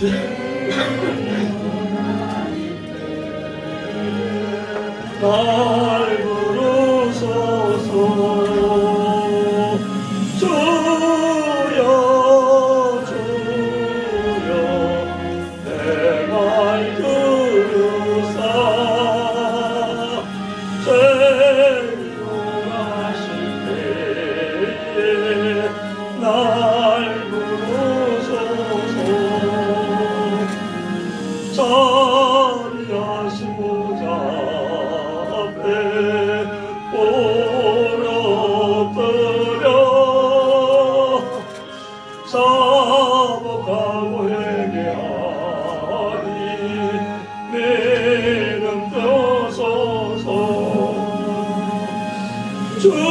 날 부르소서. 주여 주여 내 말 들으사 죄로 가실 때에 날 부르소서. 자리하신 보좌 앞에 올려드려 사복하고 회개하니 내는 떠서서. 주여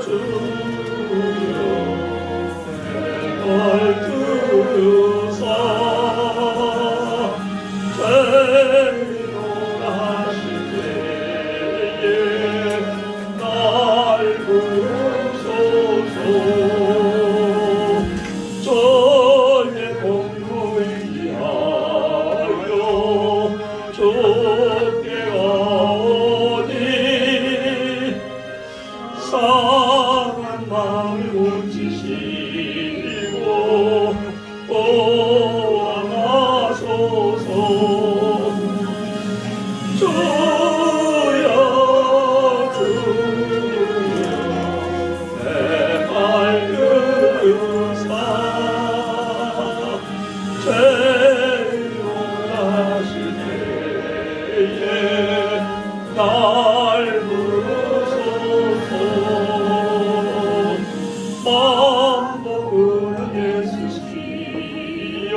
주여 내 말 들으사 죄로 가실 때에 날 부르소서. 전의 공로에 위하여 좁게 가오니 상한 마음을 고치시고 보아하소서. 주여 주여 내 말 들으사 죄로 가실 때에 날 부르소서. 만복은 예수시여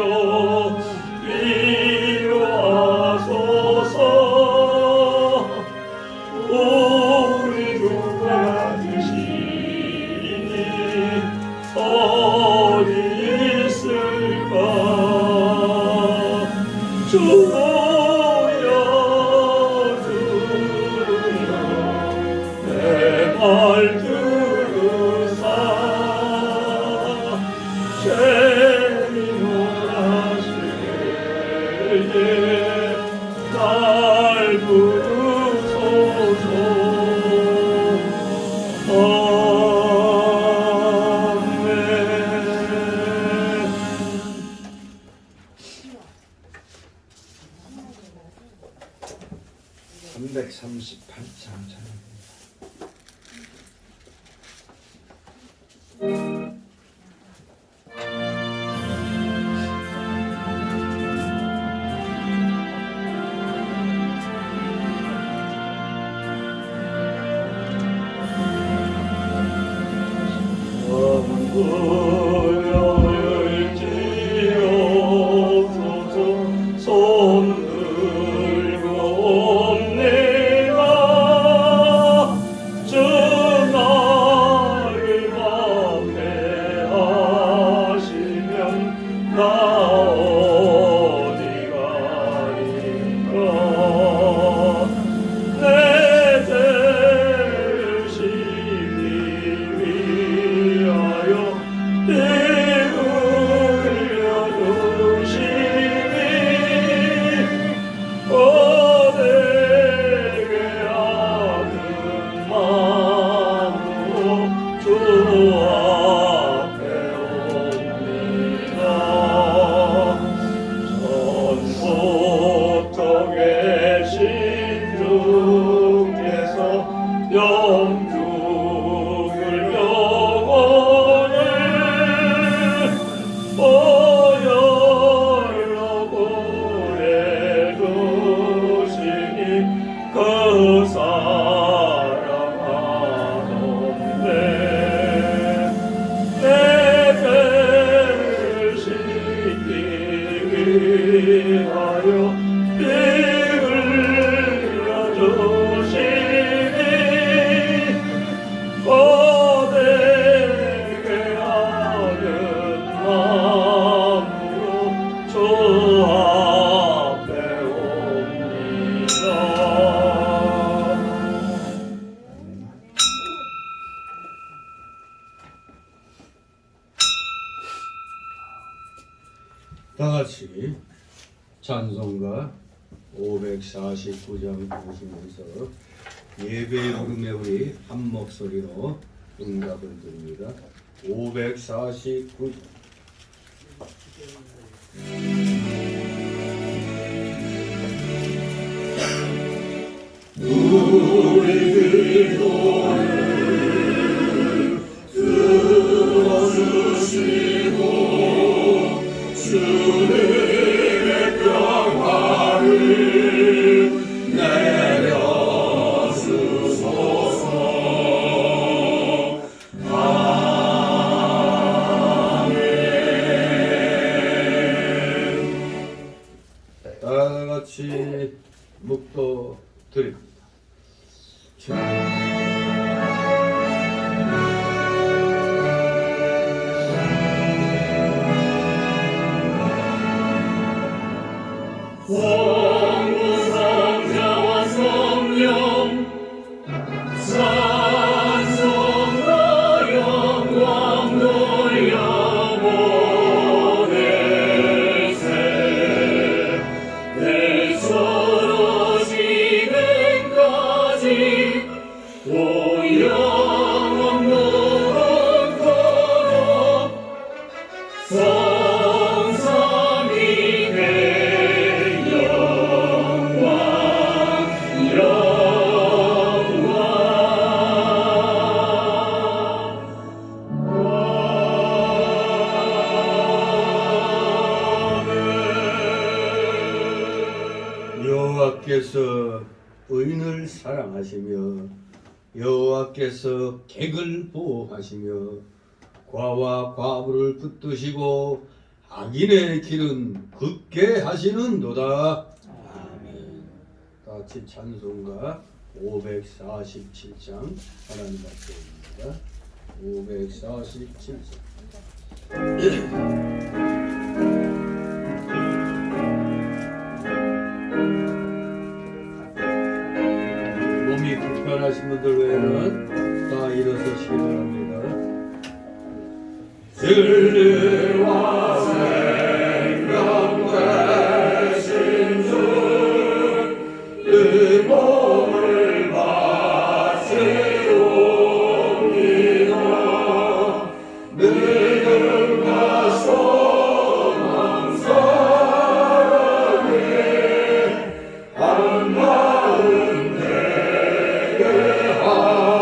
위로하소서. 우리 누가 드시니 어디 있을까. 주여 주여 내 말 들으사 죄로 가실 때에 날 부르소서. 아멘. 338장 찬양입니다. 손 들고 옵니다. 주 나를 방패하시면 나 어디 가리까. 내 죄를 심히 위하여 다 같이 찬송가 549장 부르시면서 예배의 부름에 우리 한 목소리로 응답을 드립니다. 549장 다 같이 묵도 드립니다. 성부성자와 성령 찬송과 영광 돌려보내세 대처로 지금까지 또 영원 무릇토록 성삼위의 영광 여호와께서 의인을 사랑하시며 여호와께서 객을 보호하시며 과와 과부를 붙드시고 악인의 길은 굳게 하시는도다. 아멘. 다 같이 찬송가 547장 하나님 앞에입니다. 547장 몸이 불편하신 분들 외에는 다 일어서시기 바랍니다. 진리와 생명 되신 주, 이 몸을 바치옵니다. 믿음과 소망 사랑에 한 마음 되게 하소서.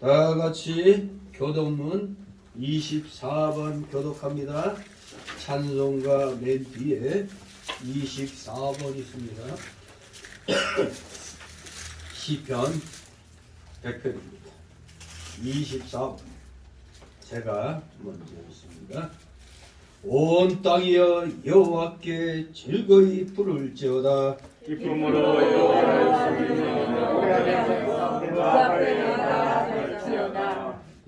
다 같이 교독문 24번 교독합니다. 찬송가 맨 뒤에 24번 있습니다. 시편 100편입니다. 24번 제가 먼저 있습니다. 온 땅이여 여호와께 즐거이 부를지어다. 기쁨으로 여호와를 섬기며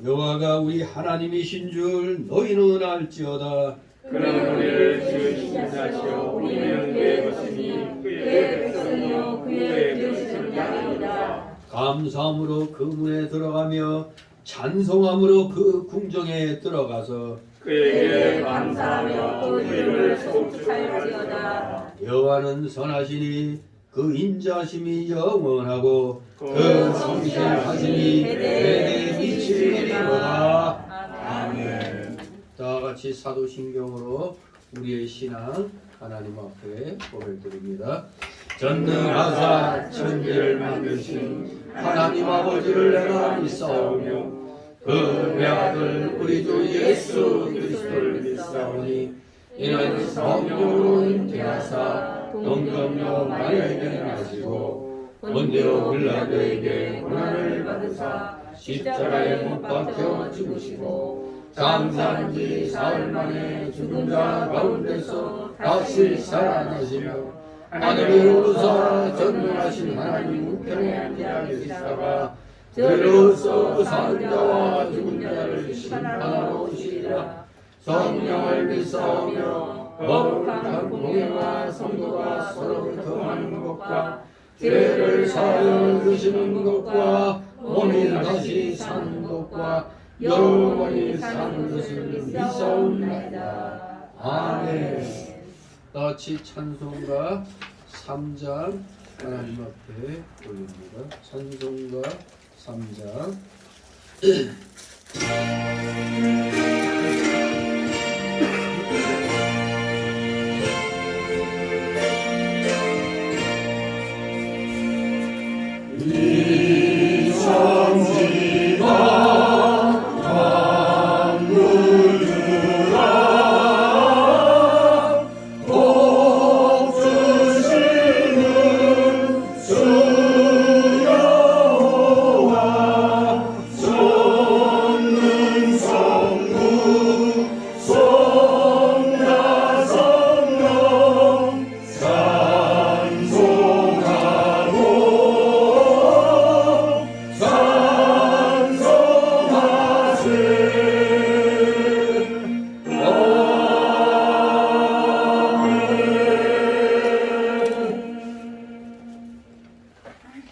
여호와가 우리 하나님이신 줄 너희는 알지어다. 그는 우리를 지으신 자시오 우리는 그의 것이니 그의 백성이요 그의 기르신 양이니라. 감사함으로 그 문에 들어가며 찬송함으로 그 궁정에 들어가서 그에게 감사하며 그 이름을 송축할지어다. 여호와는 선하시니 그 인자심이 영원하고 그 성실하심이 대대 미치리로다. 아멘. 다 같이 사도신경으로 우리의 신앙 하나님 앞에 고백드립니다. 전능하사 천지를 만드신 하나님 아버지를 내가 믿사오며 그 외아들 우리 주 예수 그리스도를 믿사오니 이는 성령으로 잉태하사 동정녀 마리아에게 나시고 본디오 빌라도에게 고난을 받으사 십자가에 못 박혀 죽으시고 장사한 지 사흘 만에 죽은 자 가운데서 다시 살아나시며 하늘에 오르사 전능하신 하나님 우편에 앉아 계시다가 들어서 사는 자와 죽은 자를 심판하러 오시리라. 성령을 믿사오며 거룩한 공예와 성도가 서로 교통하는 것과 죄를 사하여 주시는 것과 몸이 다시 사는 것과 영원히 사는 것을 믿사옵나이다. 아멘. 다같이 찬송가 3장 하나님 앞에 올립니다. 찬송가 3장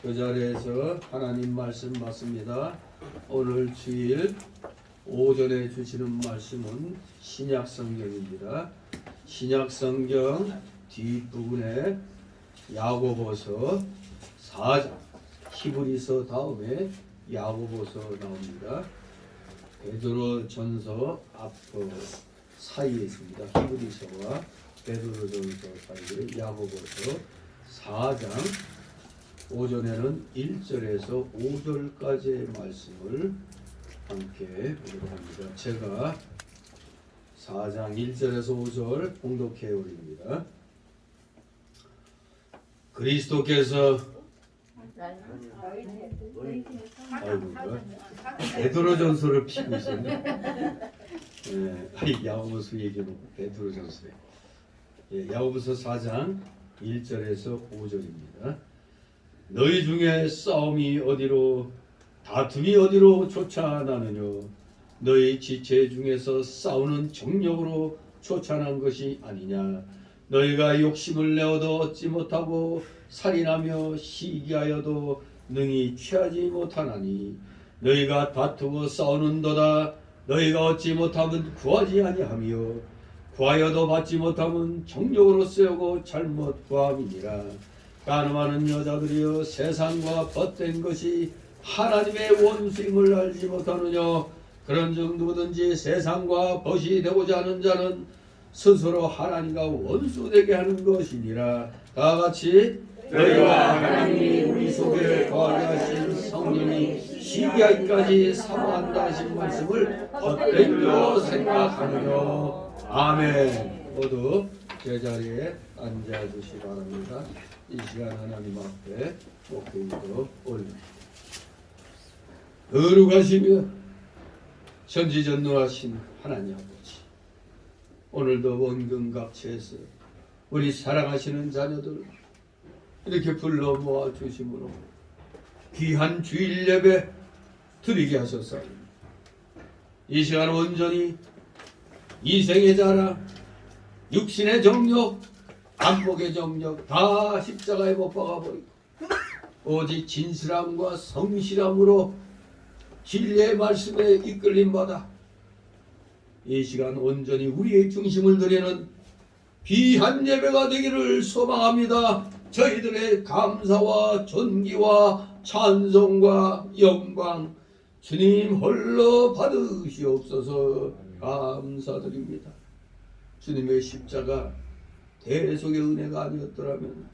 그 자리에서 하나님 말씀 맞습니다. 오늘 주일 오전에 주시는 말씀은 신약 성경입니다. 신약 성경 뒷부분에 야고보서 4장, 히브리서 다음에 야고보서 나옵니다. 베드로전서 앞 사이에 있습니다. 히브리서와 베드로전서 사이에 야고보서 4장 오전에는 1절에서 5절까지의 말씀을 함께 보도록 합니다. 제가 4장 1절에서 5절 봉독해 올립니다. 그리스도께서 베드로전서를 피고 있었네. 야고보서 얘기해놓고 베드로전서에 야고보서 4장 1절에서 5절입니다. 너희 중에 싸움이 어디로 다툼이 어디로 쫓아나느뇨 너희 지체 중에서 싸우는 정력으로 쫓아난 것이 아니냐 너희가 욕심을 내어도 얻지 못하고 살인하며 시기하여도 능히 취하지 못하나니 너희가 다투고 싸우는도다 너희가 얻지 못하면 구하지 아니하며 구하여도 받지 못하면 정력으로 쓰여고 잘못 구함이니라. 가늠하는 여자들이여 세상과 벗된 것이 하나님의 원수임을 알지 못하느냐 그런즉 누구든지 세상과 벗이 되고자 하는 자는 스스로 하나님과 원수되게 하는 것이니라. 다같이 너희와 하나님이 우리 속에 거하게 하신 성령이 시기하기까지 사모한다 하신 말씀을 헛되게 생각하느냐. 아멘. 모두 제자리에 앉아주시기 바랍니다. 이 시간 하나님 앞에 목회기도 올립니다. 거룩하시며 전지전능하신 하나님 아버지, 오늘도 원근각체에서 우리 사랑하시는 자녀들 이렇게 불러 모아 주심으로 귀한 주일 예배 드리게 하셨사옵니다. 이 시간 온전히 이생의 자랑, 육신의 정욕, 안목의 정력 다 십자가에 못 박아버리고 오직 진실함과 성실함으로 진리의 말씀에 이끌림 받아 이 시간 온전히 우리의 중심을 드리는 귀한 예배가 되기를 소망합니다. 저희들의 감사와 존귀와 찬송과 영광 주님 홀로 받으시옵소서. 감사드립니다. 주님의 십자가 대속의 은혜가 아니었더라면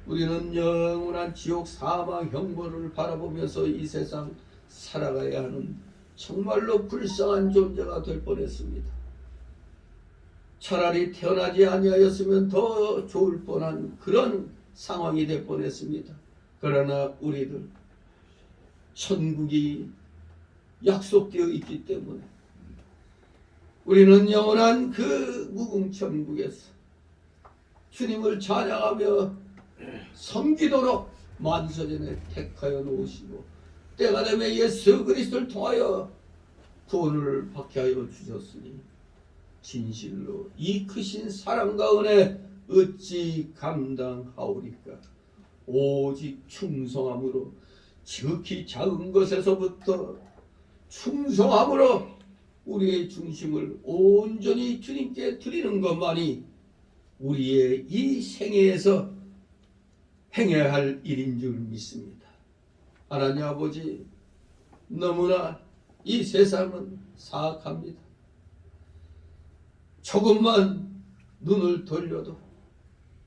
우리는 영원한 지옥 사망 형벌을 바라보면서 이 세상 살아가야 하는 정말로 불쌍한 존재가 될 뻔했습니다. 차라리 태어나지 아니하였으면 더 좋을 뻔한 그런 상황이 될 뻔했습니다. 그러나 우리들 천국이 약속되어 있기 때문에 우리는 영원한 그 무궁천국에서 주님을 찬양하며 섬기도록 만서전에 택하여 놓으시고 때가 되면 예수 그리스도를 통하여 구원을 받게 하여 주셨으니 진실로 이 크신 사랑과 은혜 어찌 감당하오리까. 오직 충성함으로, 지극히 작은 것에서부터 충성함으로 우리의 중심을 온전히 주님께 드리는 것만이 우리의 이 생애에서 행해야 할 일인 줄 믿습니다. 하나님 아버지, 너무나 이 세상은 사악합니다. 조금만 눈을 돌려도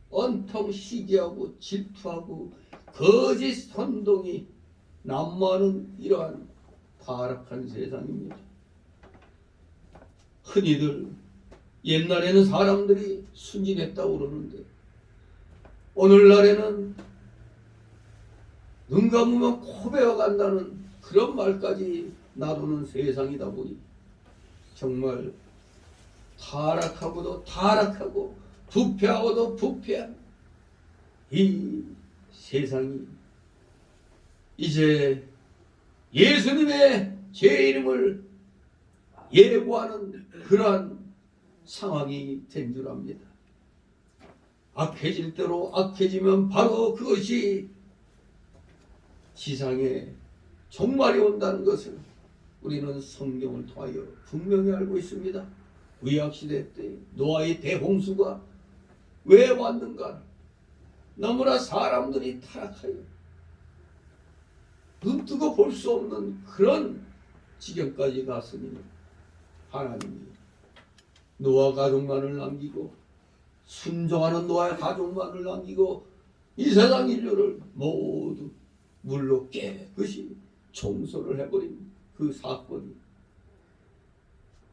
온통 시기하고 질투하고 거짓 선동이 난무하는 이러한 타락한 세상입니다. 흔히들 옛날에는 사람들이 순진했다고 그러는데 오늘날에는 눈 감으면 코 베어간다는 그런 말까지 나도는 세상이다 보니 정말 타락하고도 타락하고 부패하고도 부패한 이 세상이 이제 예수님의 제 이름을 예고하는 그러한 상황이 된 줄 압니다. 악해질 대로 악해지면 바로 그것이 지상에 종말이 온다는 것을 우리는 성경을 통하여 분명히 알고 있습니다. 구약시대 때 노아의 대홍수가 왜 왔는가? 너무나 사람들이 타락하여 눈뜨고 볼 수 없는 그런 지경까지 갔으니 하나님이 노아 가족만을 남기고 순종하는 노아의 가족만을 남기고 이 세상 인류를 모두 물로 깨끗이 청소를 해버린 그 사건이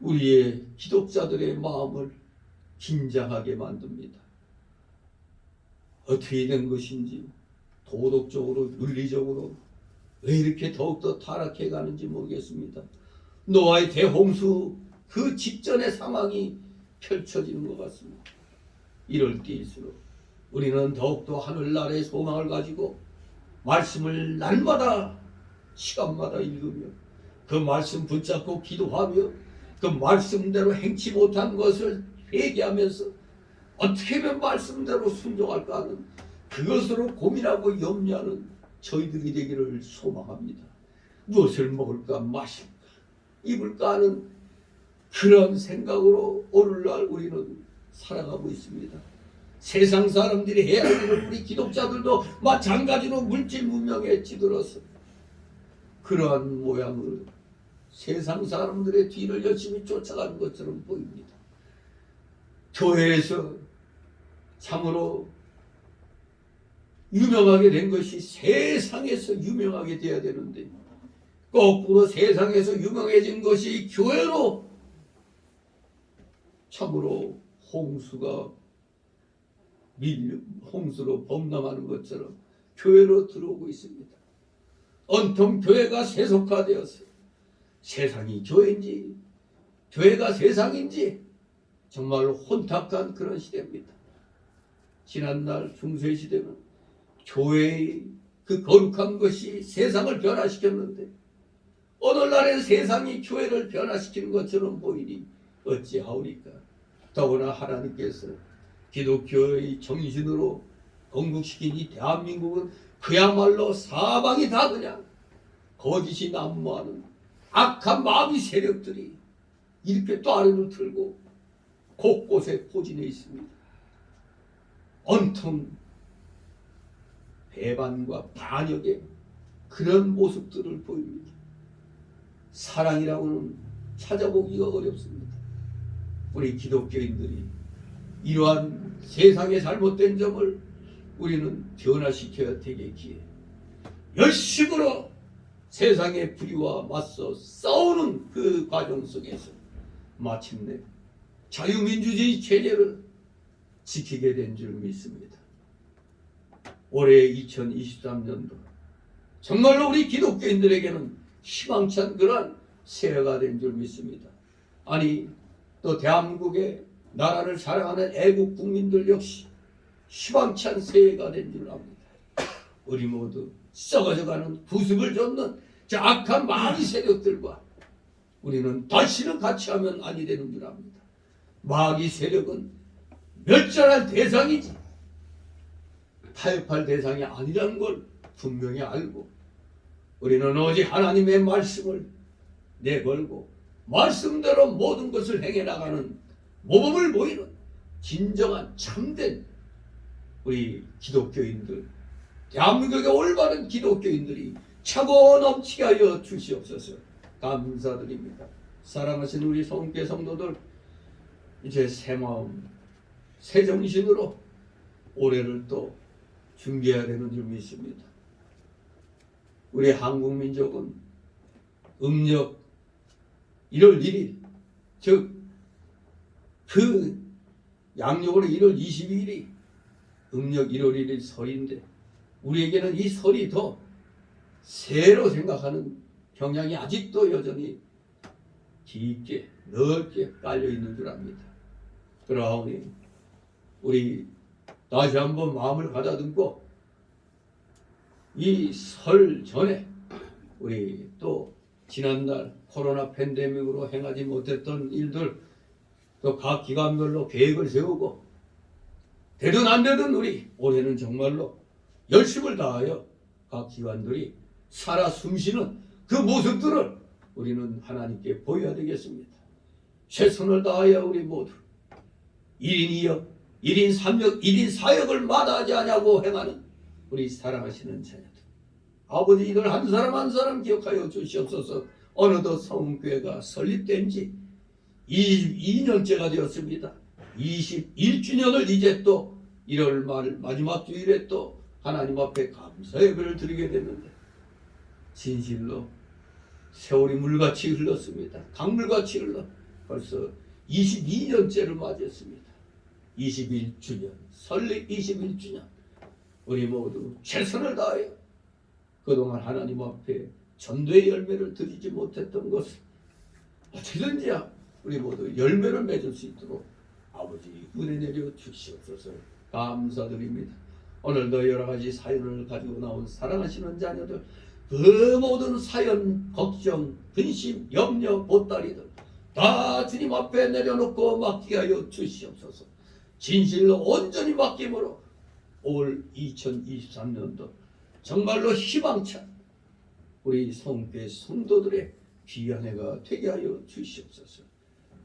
우리의 기독자들의 마음을 긴장하게 만듭니다. 어떻게 된 것인지 도덕적으로 윤리적으로 왜 이렇게 더욱더 타락해 가는지 모르겠습니다. 노아의 대홍수 그 직전의 상황이 펼쳐지는 것 같습니다. 이럴 때일수록 우리는 더욱더 하늘나라의 소망을 가지고 말씀을 날마다 시간마다 읽으며 그 말씀 붙잡고 기도하며 그 말씀대로 행치 못한 것을 회개하면서 어떻게 하면 말씀대로 순종할까 하는 그것으로 고민하고 염려하는 저희들이 되기를 소망합니다. 무엇을 먹을까 마실까 입을까 하는 그런 생각으로 오늘날 우리는 살아가고 있습니다. 세상 사람들이 해야 할 일을 우리 기독자들도 마찬가지로 물질 문명에 찌들어서 그러한 모양으로 세상 사람들의 뒤를 열심히 쫓아가는 것처럼 보입니다. 교회에서 참으로 유명하게 된 것이 세상에서 유명하게 돼야 되는데 거꾸로 세상에서 유명해진 것이 교회로 참으로 홍수로 범람하는 것처럼 교회로 들어오고 있습니다. 온통 교회가 세속화되어서 세상이 교회인지 교회가 세상인지 정말로 혼탁한 그런 시대입니다. 지난날 중세시대는 교회의 그 거룩한 것이 세상을 변화시켰는데 오늘날엔 세상이 교회를 변화시키는 것처럼 보이니 어찌하오리까. 더구나 하나님께서 기독교의 정신으로 건국시킨 이 대한민국은 그야말로 사방이 다 그냥 거짓이 난무하는 악한 마귀 세력들이 이렇게 또 아래로 들고 곳곳에 포진해 있습니다. 온통 배반과 반역의 그런 모습들을 보입니다. 사랑이라고는 찾아보기가 어렵습니다. 우리 기독교인들이 이러한 세상의 잘못된 점을 우리는 변화시켜야 되겠기에 열심으로 세상의 불의와 맞서 싸우는 그 과정 속에서 마침내 자유민주주의 체제를 지키게 된 줄 믿습니다. 올해 2023년도 정말로 우리 기독교인들에게는 희망찬 그런 새해가 된 줄 믿습니다. 아니 또 대한민국의 나라를 사랑하는 애국 국민들 역시 희망찬 새해가 된 줄 압니다. 우리 모두 썩어져가는 부습을 쫓는 저 악한 마귀 세력들과 우리는 다시는 같이 하면 아니 되는 줄 압니다. 마귀 세력은 멸절할 대상이지 타협할 대상이 아니라는 걸 분명히 알고 우리는 오직 하나님의 말씀을 내걸고 말씀대로 모든 것을 행해 나가는 모범을 보이는 진정한 참된 우리 기독교인들, 대한민국의 올바른 기독교인들이 차고 넘치게 하여 주시옵소서. 감사드립니다. 사랑하신 우리 성교 성도들, 이제 새 마음 새 정신으로 올해를 또 준비해야 되는 줄 믿습니다. 우리 한국 민족은 음력 1월 1일, 즉 그 양력으로 1월 22일이 음력 1월 1일 설인데 우리에게는 이 설이 더 새로 생각하는 경향이 아직도 여전히 깊게 넓게 깔려 있는 줄 압니다. 그러하오니 우리 다시 한번 마음을 가다듬고 이 설 전에 우리 또 지난날 코로나 팬데믹으로 행하지 못했던 일들 또 각 기관별로 계획을 세우고 되든 안 되든 우리 올해는 정말로 열심을 다하여 각 기관들이 살아 숨쉬는 그 모습들을 우리는 하나님께 보여야 되겠습니다. 최선을 다하여 우리 모두 1인 2역, 1인 3역, 1인 4역을 마다하지 않냐고 행하는 우리 사랑하시는 자녀들, 아버지 이들 한 사람 한 사람 기억하여 주시옵소서. 어느덧 성교회가 설립된 지 22년째가 되었습니다. 21주년을 이제 또 1월 말 마지막 주일에 또 하나님 앞에 감사 예배를 드리게 됐는데 진실로 세월이 물같이 흘렀습니다. 강물같이 흘러 벌써 22년째를 맞이했습니다. 21주년, 설립 21주년 우리 모두 최선을 다하여 그동안 하나님 앞에 전도의 열매를 드리지 못했던 것을 어떻게든지 우리 모두 열매를 맺을 수 있도록 아버지 은혜 내려 주시옵소서. 감사드립니다. 오늘도 여러 가지 사연을 가지고 나온 사랑하시는 자녀들, 그 모든 사연, 걱정, 근심, 염려, 보따리들 다 주님 앞에 내려놓고 맡기게 하여 주시옵소서. 진실로 온전히 맡김으로 올 2023년도 정말로 희망찬 우리 성교회 성도들의 귀한 해가 되게 하여 주시옵소서.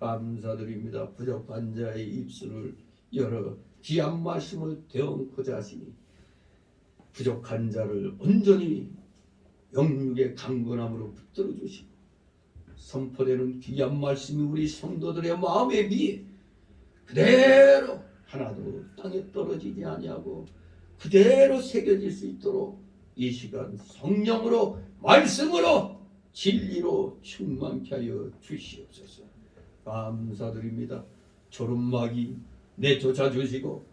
감사드립니다. 부족한 자의 입술을 열어 귀한 말씀을 대언코자 하시니 부족한 자를 온전히 영육의 강건함으로 붙들어 주시고 선포되는 귀한 말씀이 우리 성도들의 마음에 비해 그대로 하나도 땅에 떨어지지 아니하고 그대로 새겨질 수 있도록 이 시간 성령으로 말씀으로 진리로 충만케 하여 주시옵소서. 감사드립니다. 졸음마귀 내쫓아 주시고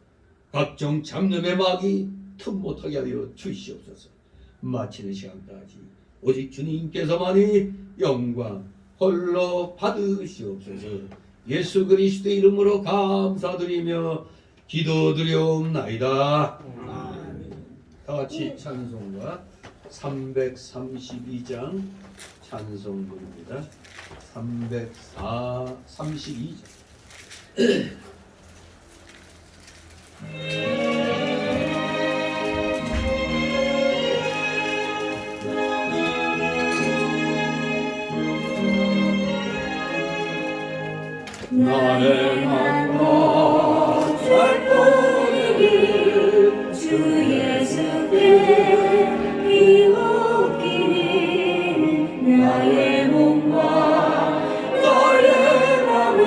각종 잡념의 마귀 틈 못하게 하여 주시옵소서. 마치는 시간까지 오직 주님께서만이 영광 홀로 받으시옵소서. 예수 그리스도의 이름으로 감사드리며 기도드리옵나이다. 아멘. 다 같이 찬송가 332장 찬송부입니다. 332장 나의 만나 살포되길 주 예수께 비웃기니 나의 몸과 나의 맘을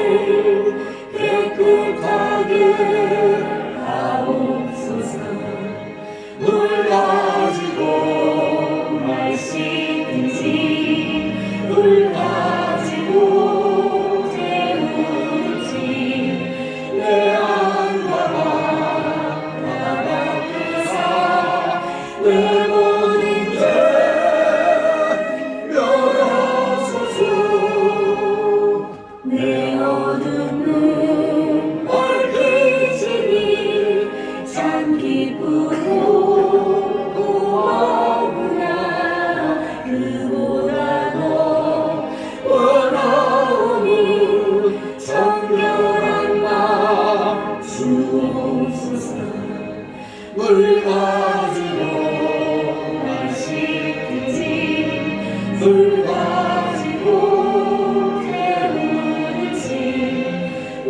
깨끗하게 하옵소서. 물 가지고 날 씻든지 물 가지고 내 안가가 나가께서 내 모든 죄 열어소서. 내 어두운 눈 밝히시니 참 기쁘고 고마우나 그보다 더 원하오니 정결한 주옵소서. 물 물 가지고 마시든지 물 가지고 태우든지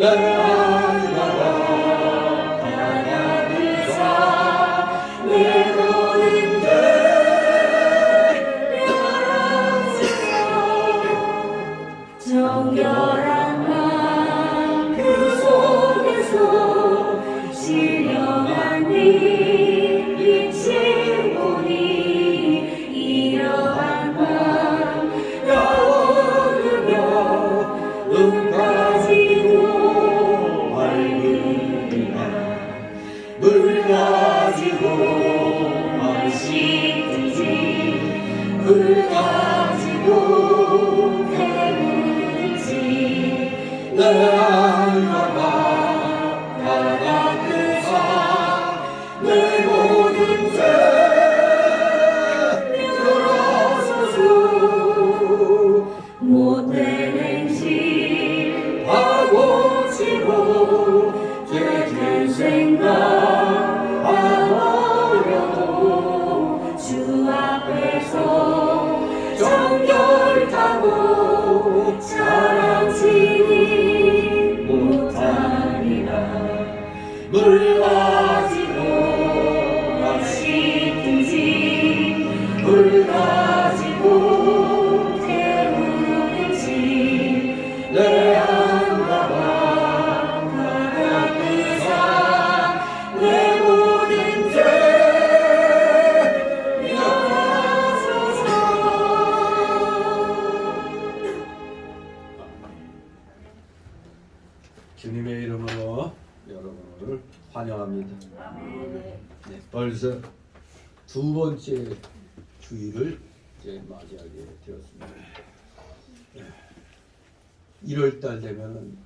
내 안가가 바다그사 내 모든 죄 멸하소서 정결한 맘 그 속에서 신령한 빛이 보니 이러한 맘 가오르며 눈 가지고 밝으리라 물 가지고 마시든지 물 가지고 태우든지 내 안가가 바다 그사 내 모든 죄 멸하소서 못된 행실 다 고치고 죄된 생각 안 버려도 주 앞에서 정결하고 자랑치니 못하리라 물 가지고 마시든지 물 가지고 태우든지 내 안가가 바다 그사 내 모든 죄 멸하소서. 주님의 이름으로 여러분을 환영합니다. 네, 벌써 두 번째 주일을 이제 맞이하게 되었습니다. 1월달 되면은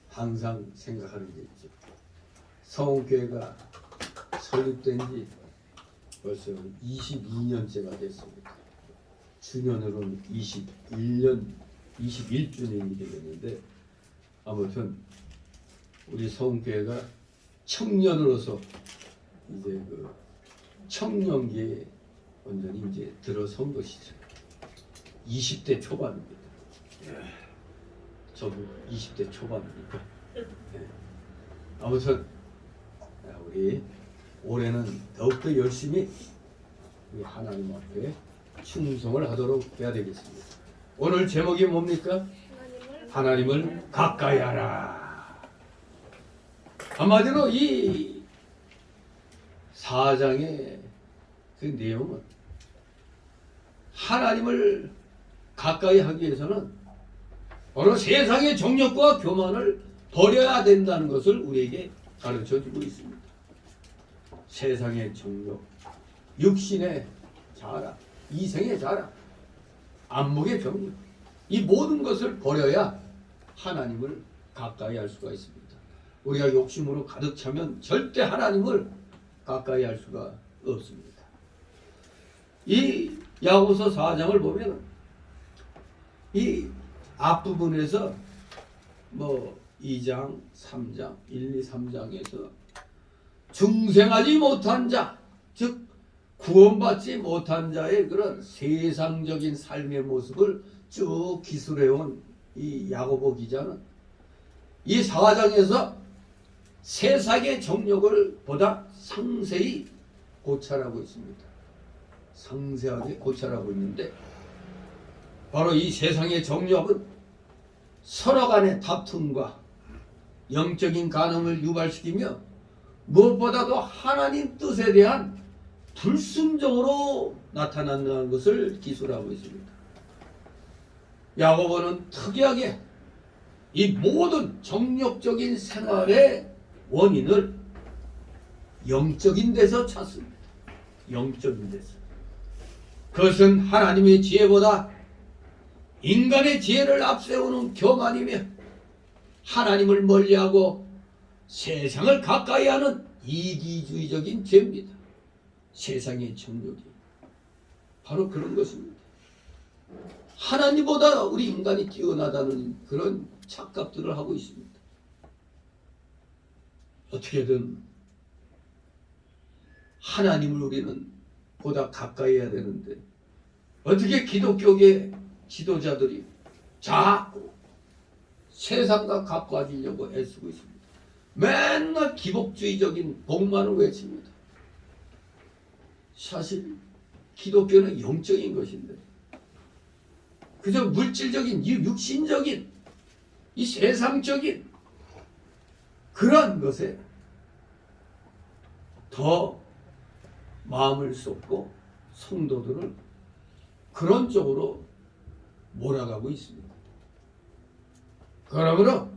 항상 생각하는 게 있죠. 성교회가 설립된 지 벌써 22년째가 됐습니다. 주년으로는 21주년이 되겠는데 아무튼 우리 성교회가 청년으로서 이제 그 청년기에 완전히 이제 들어선 것이죠. 20대 초반입니다. 저도 20대 초반이니까. 아무튼 우리 올해는 더욱더 열심히 우리 하나님 앞에 충성을 하도록 해야 되겠습니다. 오늘 제목이 뭡니까? 하나님을 가까이 하라. 한마디로 이 4장의 그 내용은 하나님을 가까이 하기 위해서는 바로 세상의 정욕과 교만을 버려야 된다는 것을 우리에게 가르쳐주고 있습니다. 세상의 정욕, 육신의 자랑, 이생의 자랑, 안목의 정욕, 이 모든 것을 버려야 하나님을 가까이 할 수가 있습니다. 우리가 욕심으로 가득 차면 절대 하나님을 가까이 할 수가 없습니다. 이 야고보서 4장을 보면 이 앞부분에서 뭐 2장, 3장, 1, 2, 3장에서 중생하지 못한 자, 즉 구원받지 못한 자의 그런 세상적인 삶의 모습을 쭉 기술해온 이 야고보 기자는 이 4장에서 세상의 정욕을 보다 상세히 고찰하고 있습니다. 상세하게 고찰하고 있는데 바로 이 세상의 정욕은 서로 간의 다툼과 영적인 간음을 유발시키며 무엇보다도 하나님 뜻에 대한 불순종으로 나타난다는 것을 기술하고 있습니다. 야고보는 특이하게 이 모든 정욕적인 생활의 원인을 영적인 데서 찾습니다. 영적인 데서. 그것은 하나님의 지혜보다 인간의 지혜를 앞세우는 교만이며 하나님을 멀리하고 세상을 가까이하는 이기주의적인 죄입니다. 세상의 정욕이 바로 그런 것입니다. 하나님보다 우리 인간이 뛰어나다는 그런 착각들을 하고 있습니다. 어떻게든 하나님을 우리는 보다 가까이 해야 되는데 어떻게 기독교계 지도자들이 자꾸 세상과 가까워지려고 애쓰고 있습니다. 맨날 기복주의적인 복만을 외칩니다. 사실 기독교는 영적인 것인데 그저 물질적인, 육신적인, 이 세상적인 그런 것에 더 마음을 쏟고 성도들을 그런 쪽으로 몰아가고 있습니다. 그러므로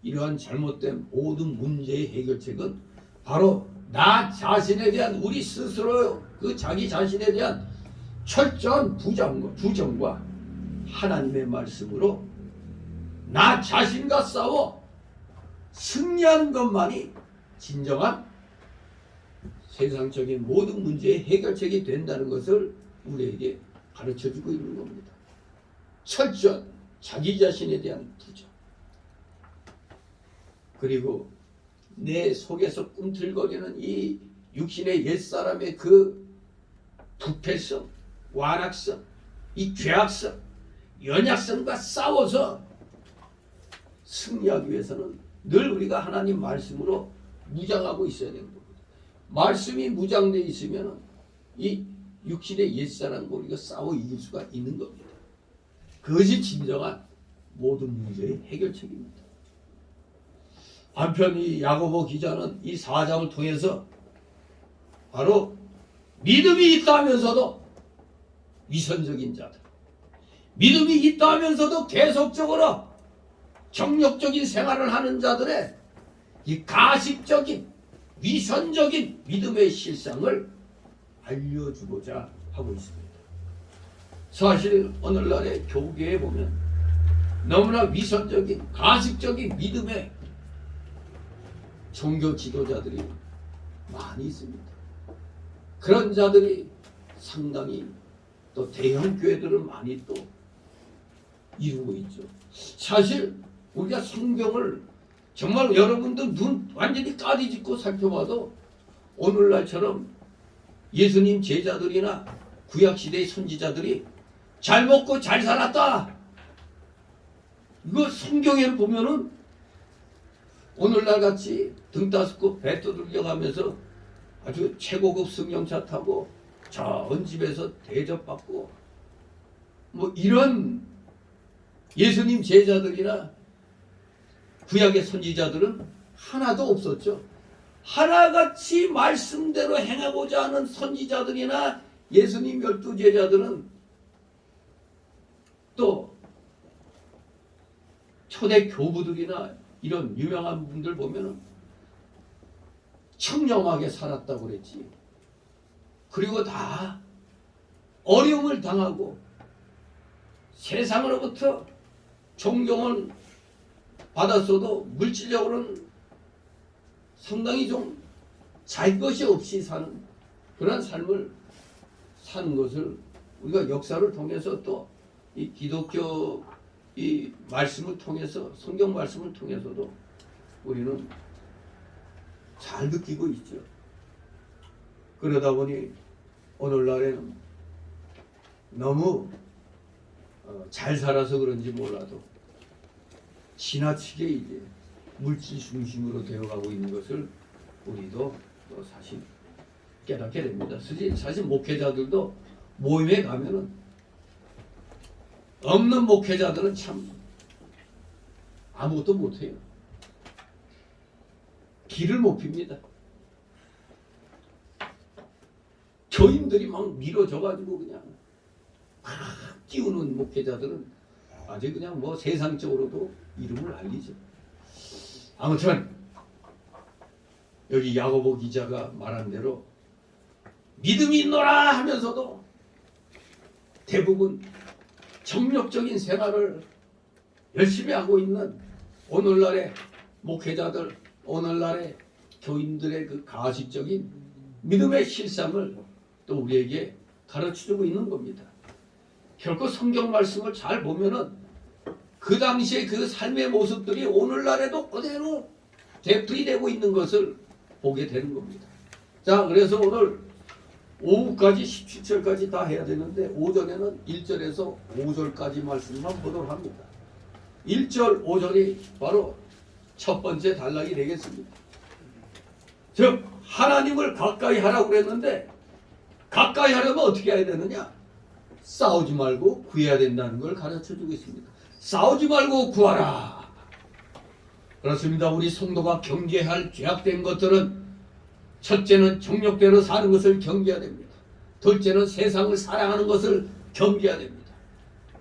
이러한 잘못된 모든 문제의 해결책은 바로 나 자신에 대한 우리 스스로 그 자기 자신에 대한 철저한 부정과 하나님의 말씀으로 나 자신과 싸워 승리하는 것만이 진정한 세상적인 모든 문제의 해결책이 된다는 것을 우리에게 가르쳐주고 있는 겁니다. 철저한 자기 자신에 대한 부정, 그리고 내 속에서 꿈틀거리는 이 육신의 옛사람의 그 부패성, 완악성, 이 죄악성, 연약성과 싸워서 승리하기 위해서는 늘 우리가 하나님 말씀으로 무장하고 있어야 되는 겁니다. 말씀이 무장되어 있으면 이 육신의 옛사람과 우리가 싸워 이길 수가 있는 겁니다. 그것이 진정한 모든 문제의 해결책입니다. 한편 이 야고보 기자는 이 4장을 통해서 바로 믿음이 있다 하면서도 위선적인 자들, 믿음이 있다 하면서도 계속적으로 정욕적인 생활을 하는 자들의 이 가식적인 위선적인 믿음의 실상을 알려주고자 하고 있습니다. 사실 오늘날의 교계에 보면 너무나 위선적인 가식적인 믿음의 종교 지도자들이 많이 있습니다. 그런 자들이 상당히 또 대형 교회들을 많이 또 이루고 있죠. 사실 우리가 성경을 정말 여러분들 눈 완전히 까디짓고 살펴봐도 오늘날처럼 예수님 제자들이나 구약시대의 선지자들이 잘 먹고 잘 살았다, 이거 성경에 보면은 오늘날 같이 등 따스고 배 두들겨가면서 아주 최고급 승용차 타고 좋은 집에서 대접받고 뭐 이런 예수님 제자들이나 구약의 선지자들은 하나도 없었죠. 하나같이 말씀대로 행하고자 하는 선지자들이나 예수님 12 제자들은 또 초대 교부들이나 이런 유명한 분들 보면은 청렴하게 살았다고 그랬지. 그리고 다 어려움을 당하고 세상으로부터 존경을 받았어도 물질적으로는 상당히 좀 자기 것이 없이 사는 그런 삶을 사는 것을 우리가 역사를 통해서 또 이 기독교 이 말씀을 통해서, 성경 말씀을 통해서도 우리는 잘 느끼고 있죠. 그러다 보니 오늘날에는 너무 잘 살아서 그런지 몰라도 지나치게 이제 물질 중심으로 되어가고 있는 것을 우리도 사실 깨닫게 됩니다. 사실 목회자들도 모임에 가면은 없는 목회자들은 참 아무것도 못해요. 길을 못 핍니다. 교인들이 막 밀어줘가지고 그냥 막 띄우는 목회자들은 아주 그냥 뭐 세상적으로도 이름을 알리죠. 아무튼 여기 야고보 기자가 말한 대로 믿음이 있노라 하면서도 대부분 정력적인 생활을 열심히 하고 있는 오늘날의 목회자들, 오늘날의 교인들의 그 가식적인 믿음의 실상을 또 우리에게 가르쳐주고 있는 겁니다. 결코 성경 말씀을 잘 보면은 그 당시의 그 삶의 모습들이 오늘날에도 그대로 되풀이되고 있는 것을 보게 되는 겁니다. 자, 그래서 오늘 오후까지 17절까지 다 해야 되는데 오전에는 1절에서 5절까지 말씀만 보도록 합니다. 1절 5절이 바로 첫 번째 단락이 되겠습니다. 즉 하나님을 가까이 하라고 그랬는데 가까이 하려면 어떻게 해야 되느냐? 싸우지 말고 구해야 된다는 걸 가르쳐 주고 있습니다. 싸우지 말고 구하라. 그렇습니다. 우리 성도가 경계할 죄악된 것들은 첫째는 정욕대로 사는 것을 경계해야 됩니다. 둘째는 세상을 사랑하는 것을 경계해야 됩니다.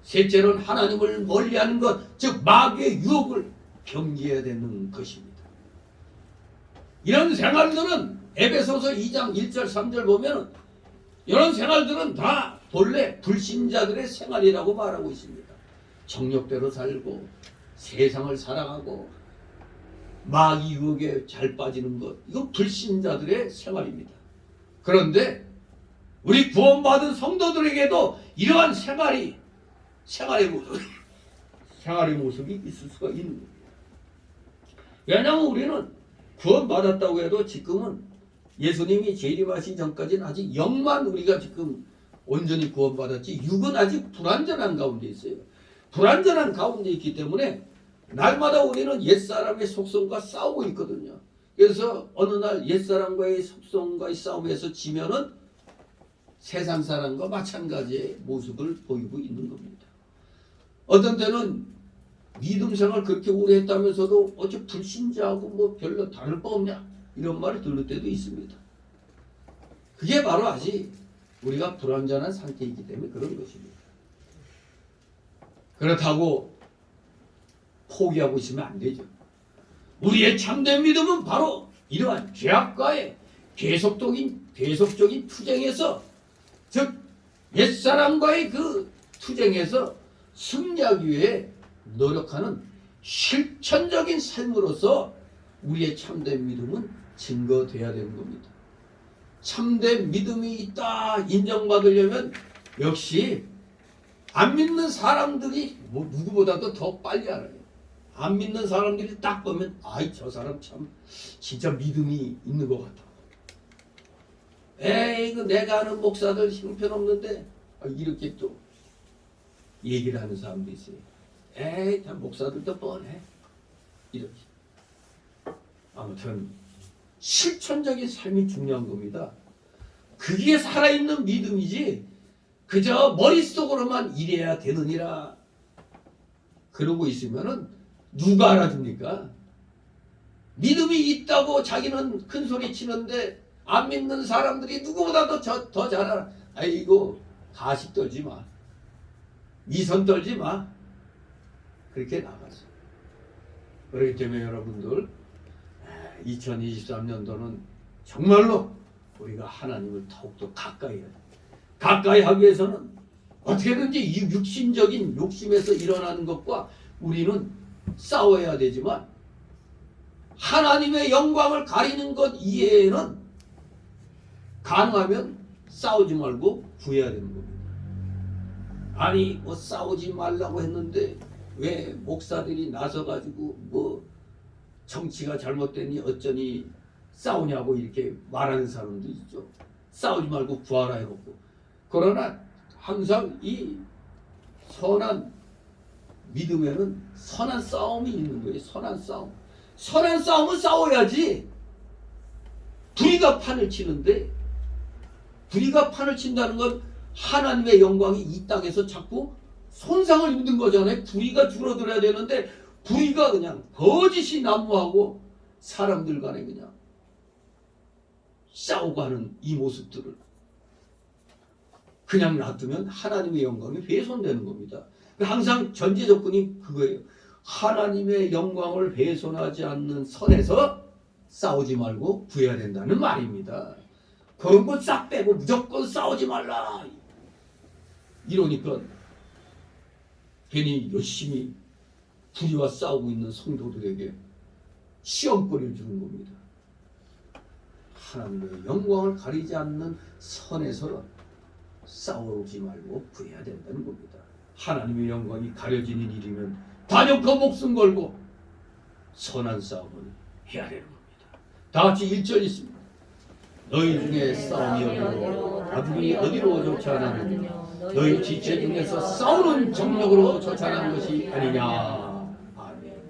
셋째는 하나님을 멀리하는 것, 즉 마귀의 유혹을 경계해야 되는 것입니다. 이런 생활들은 에베소서 2장 1절 3절 보면 이런 생활들은 다 본래 불신자들의 생활이라고 말하고 있습니다. 정욕대로 살고 세상을 사랑하고 마귀 유혹에 잘 빠지는 것, 이건 불신자들의 생활입니다. 그런데 우리 구원받은 성도들에게도 이러한 생활의 모습이 있을 수가 있는 겁니다. 왜냐하면 우리는 구원받았다고 해도 지금은 예수님이 재림하시기 전까지는 아직 영만 우리가 지금 온전히 구원받았지 육은 아직 불완전한 가운데 있어요. 불완전한 가운데 있기 때문에 날마다 우리는 옛사람의 속성과 싸우고 있거든요. 그래서 어느 날 옛사람과의 속성과의 싸움에서 지면은 세상 사람과 마찬가지의 모습을 보이고 있는 겁니다. 어떤 때는 믿음 생활 그렇게 오래 했다면서도 어째 불신자하고 뭐 별로 다를 바 없냐 이런 말을 들을 때도 있습니다. 그게 바로 아직 우리가 불완전한 상태이기 때문에 그런 것입니다. 그렇다고 포기하고 있으면 안 되죠. 우리의 참된 믿음은 바로 이러한 죄악과의 계속적인 투쟁에서, 즉 옛사람과의 그 투쟁에서 승리하기 위해 노력하는 실천적인 삶으로서 우리의 참된 믿음은 증거돼야 되는 겁니다. 참된 믿음이 있다 인정받으려면 역시 안 믿는 사람들이 뭐 누구보다도 더 빨리 알아요. 안 믿는 사람들이 딱 보면 아이 저 사람 참 진짜 믿음이 있는 것 같아. 에이 그 내가 아는 목사들 형편없는데 이렇게 또 얘기를 하는 사람도 있어요. 에이 참 목사들도 뻔해. 이렇게. 아무튼 실천적인 삶이 중요한 겁니다. 그게 살아있는 믿음이지 그저 머릿속으로만 이래야 되느니라 그러고 있으면은 누가 알아줍니까? 믿음이 있다고 자기는 큰 소리 치는데 안 믿는 사람들이 누구보다도 더 잘 알아. 아이고 가식 떨지 마. 미선 떨지 마. 그렇게 나가서. 그렇기 때문에 여러분들 2023년도는 정말로 우리가 하나님을 더욱더 가까이 해야 돼. 가까이 하기 위해서는 어떻게든지 이 육신적인 욕심에서 일어나는 것과 우리는 싸워야 되지만 하나님의 영광을 가리는 것 이외에는 가능하면 싸우지 말고 구해야 되는 겁니다. 아니 뭐 싸우지 말라고 했는데 왜 목사들이 나서가지고 뭐 정치가 잘못되니 어쩌니 싸우냐고 이렇게 말하는 사람도 있죠. 싸우지 말고 구하라 해놓고. 그러나 항상 이 선한 믿음에는 선한 싸움이 있는 거예요. 선한 싸움. 선한 싸움은 싸워야지. 불의가 판을 치는데 불의가 판을 친다는 건 하나님의 영광이 이 땅에서 자꾸 손상을 입는 거잖아요. 불의가 줄어들어야 되는데 불의가 그냥 거짓이 난무하고 사람들 간에 그냥 싸우고 하는 이 모습들을 그냥 놔두면 하나님의 영광이 훼손되는 겁니다. 항상 전제 조건이 그거예요. 하나님의 영광을 훼손하지 않는 선에서 싸우지 말고 구해야 된다는 말입니다. 그런 건 싹 빼고 무조건 싸우지 말라 이러니까 괜히 열심히 불의와 싸우고 있는 성도들에게 시험거리를 주는 겁니다. 하나님의 영광을 가리지 않는 선에서 싸우지 말고 구해야 된다는 겁니다. 하나님의 영광이 가려지는 일이면 단연코 목숨 걸고 선한 싸움을 해야 되는 겁니다. 다 같이 1절 있습니다. 너희 중에 싸움이 어디로 아들이 어디로 쫓아나느냐 너희 지체 중에서 싸우는 정력으로 쫓아나는 것이 아니냐. 아멘.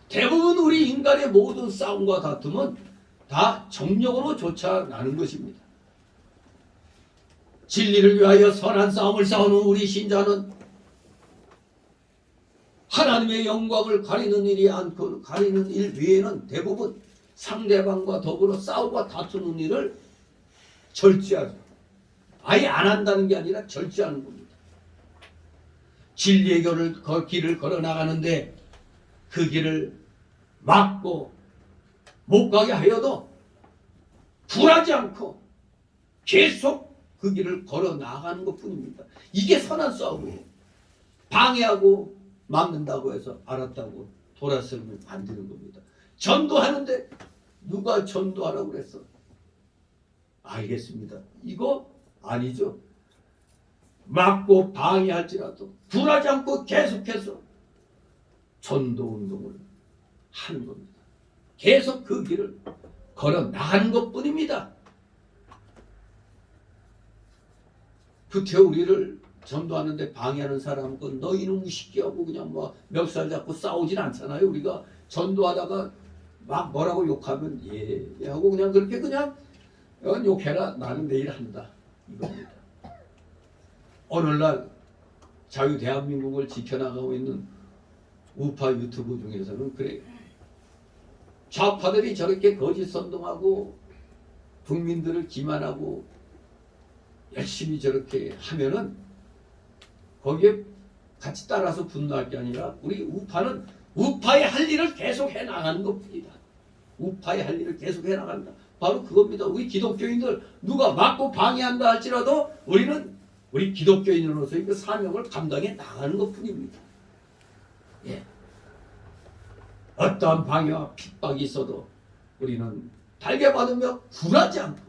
대부분 우리 인간의 모든 싸움과 다툼은 다 정력으로 쫓아나는 것입니다. 진리를 위하여 선한 싸움을 싸우는 우리 신자는 하나님의 영광을 가리는 일이 않고 가리는 일 외에는 대부분 상대방과 더불어 싸우고 다투는 일을 절제하죠. 아예 안 한다는 게 아니라 절제하는 겁니다. 진리의 길을 걸어 나가는데 그 길을 막고 못 가게 하여도 굴하지 않고 계속 그 길을 걸어 나가는 것뿐입니다. 이게 선한 싸움이에요. 방해하고 막는다고 해서 알았다고 돌아서면 안 되는 겁니다. 전도하는데 누가 전도하라고 그랬어? 알겠습니다. 이거 아니죠. 막고 방해할지라도 굴하지 않고 계속해서 전도운동을 하는 겁니다. 계속 그 길을 걸어 나가는 것뿐입니다. 그때 우리를 전도하는데 방해하는 사람은 너희는 무식해하고 그냥 뭐 멱살 잡고 싸우진 않잖아요. 우리가 전도하다가 막 뭐라고 욕하면 예 하고 그냥 그렇게 그냥 욕해라 나는 내일 한다 이겁니다. 오늘날 자유 대한민국을 지켜나가고 있는 우파 유튜브 중에서는 그래요. 좌파들이 저렇게 거짓 선동하고 국민들을 기만하고 열심히 저렇게 하면은 거기에 같이 따라서 분노할 게 아니라 우리 우파는 우파의 할 일을 계속 해나가는 것뿐이다. 우파의 할 일을 계속 해나간다. 바로 그겁니다. 우리 기독교인들 누가 막고 방해한다 할지라도 우리는 우리 기독교인으로서의 그 사명을 감당해 나가는 것뿐입니다. 예. 어떠한 방해와 핍박이 있어도 우리는 달게 받으며 굴하지 않고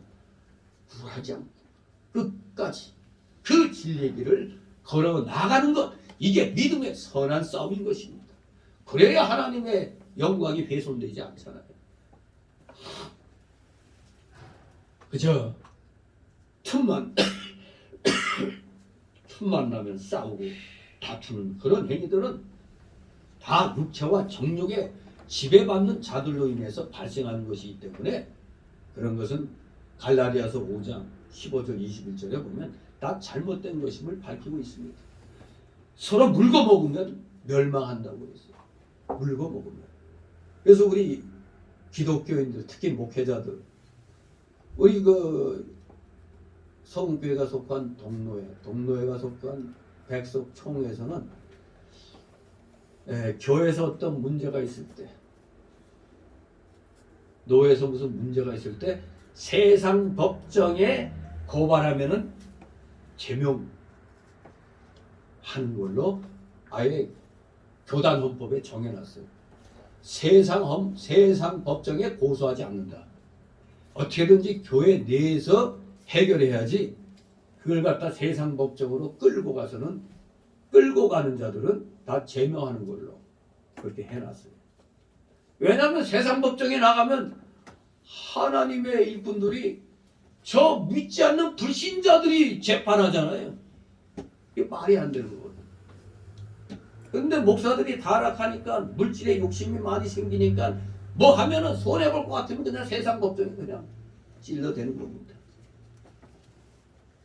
끝까지 그 진리의 길을 걸어 나가는 것, 이게 믿음의 선한 싸움인 것입니다. 그래야 하나님의 영광이 훼손되지 않잖아요. 그저 틈만 나면 싸우고 다투는 그런 행위들은 다 육체와 정욕에 지배받는 자들로 인해서 발생하는 것이기 때문에 그런 것은 갈라디아서 5장 15절 21절에 보면 다 잘못된 것임을 밝히고 있습니다. 서로 물고 먹으면 멸망한다고 했어요. 물고 먹으면. 그래서 우리 기독교인들 특히 목회자들 우리 그 성교회가 속한 동노회가 속한 백석총회에서는 교회에서 어떤 문제가 있을 때 노회에서 무슨 문제가 있을 때 세상 법정에 고발하면은 제명하는 걸로 아예 교단 헌법에 정해놨어요. 세상 법정에 고소하지 않는다. 어떻게든지 교회 내에서 해결해야지 그걸 갖다 세상 법정으로 끌고 가는 자들은 다 제명하는 걸로 그렇게 해놨어요. 왜냐하면 세상 법정에 나가면 하나님의 일꾼들이 저 믿지 않는 불신자들이 재판하잖아요. 이게 말이 안 되는 거거든요. 그런데 목사들이 타락하니까 물질에 욕심이 많이 생기니까 뭐 하면은 손해볼 것 같으면 그냥 세상 법정에 그냥 찔러대는 겁니다.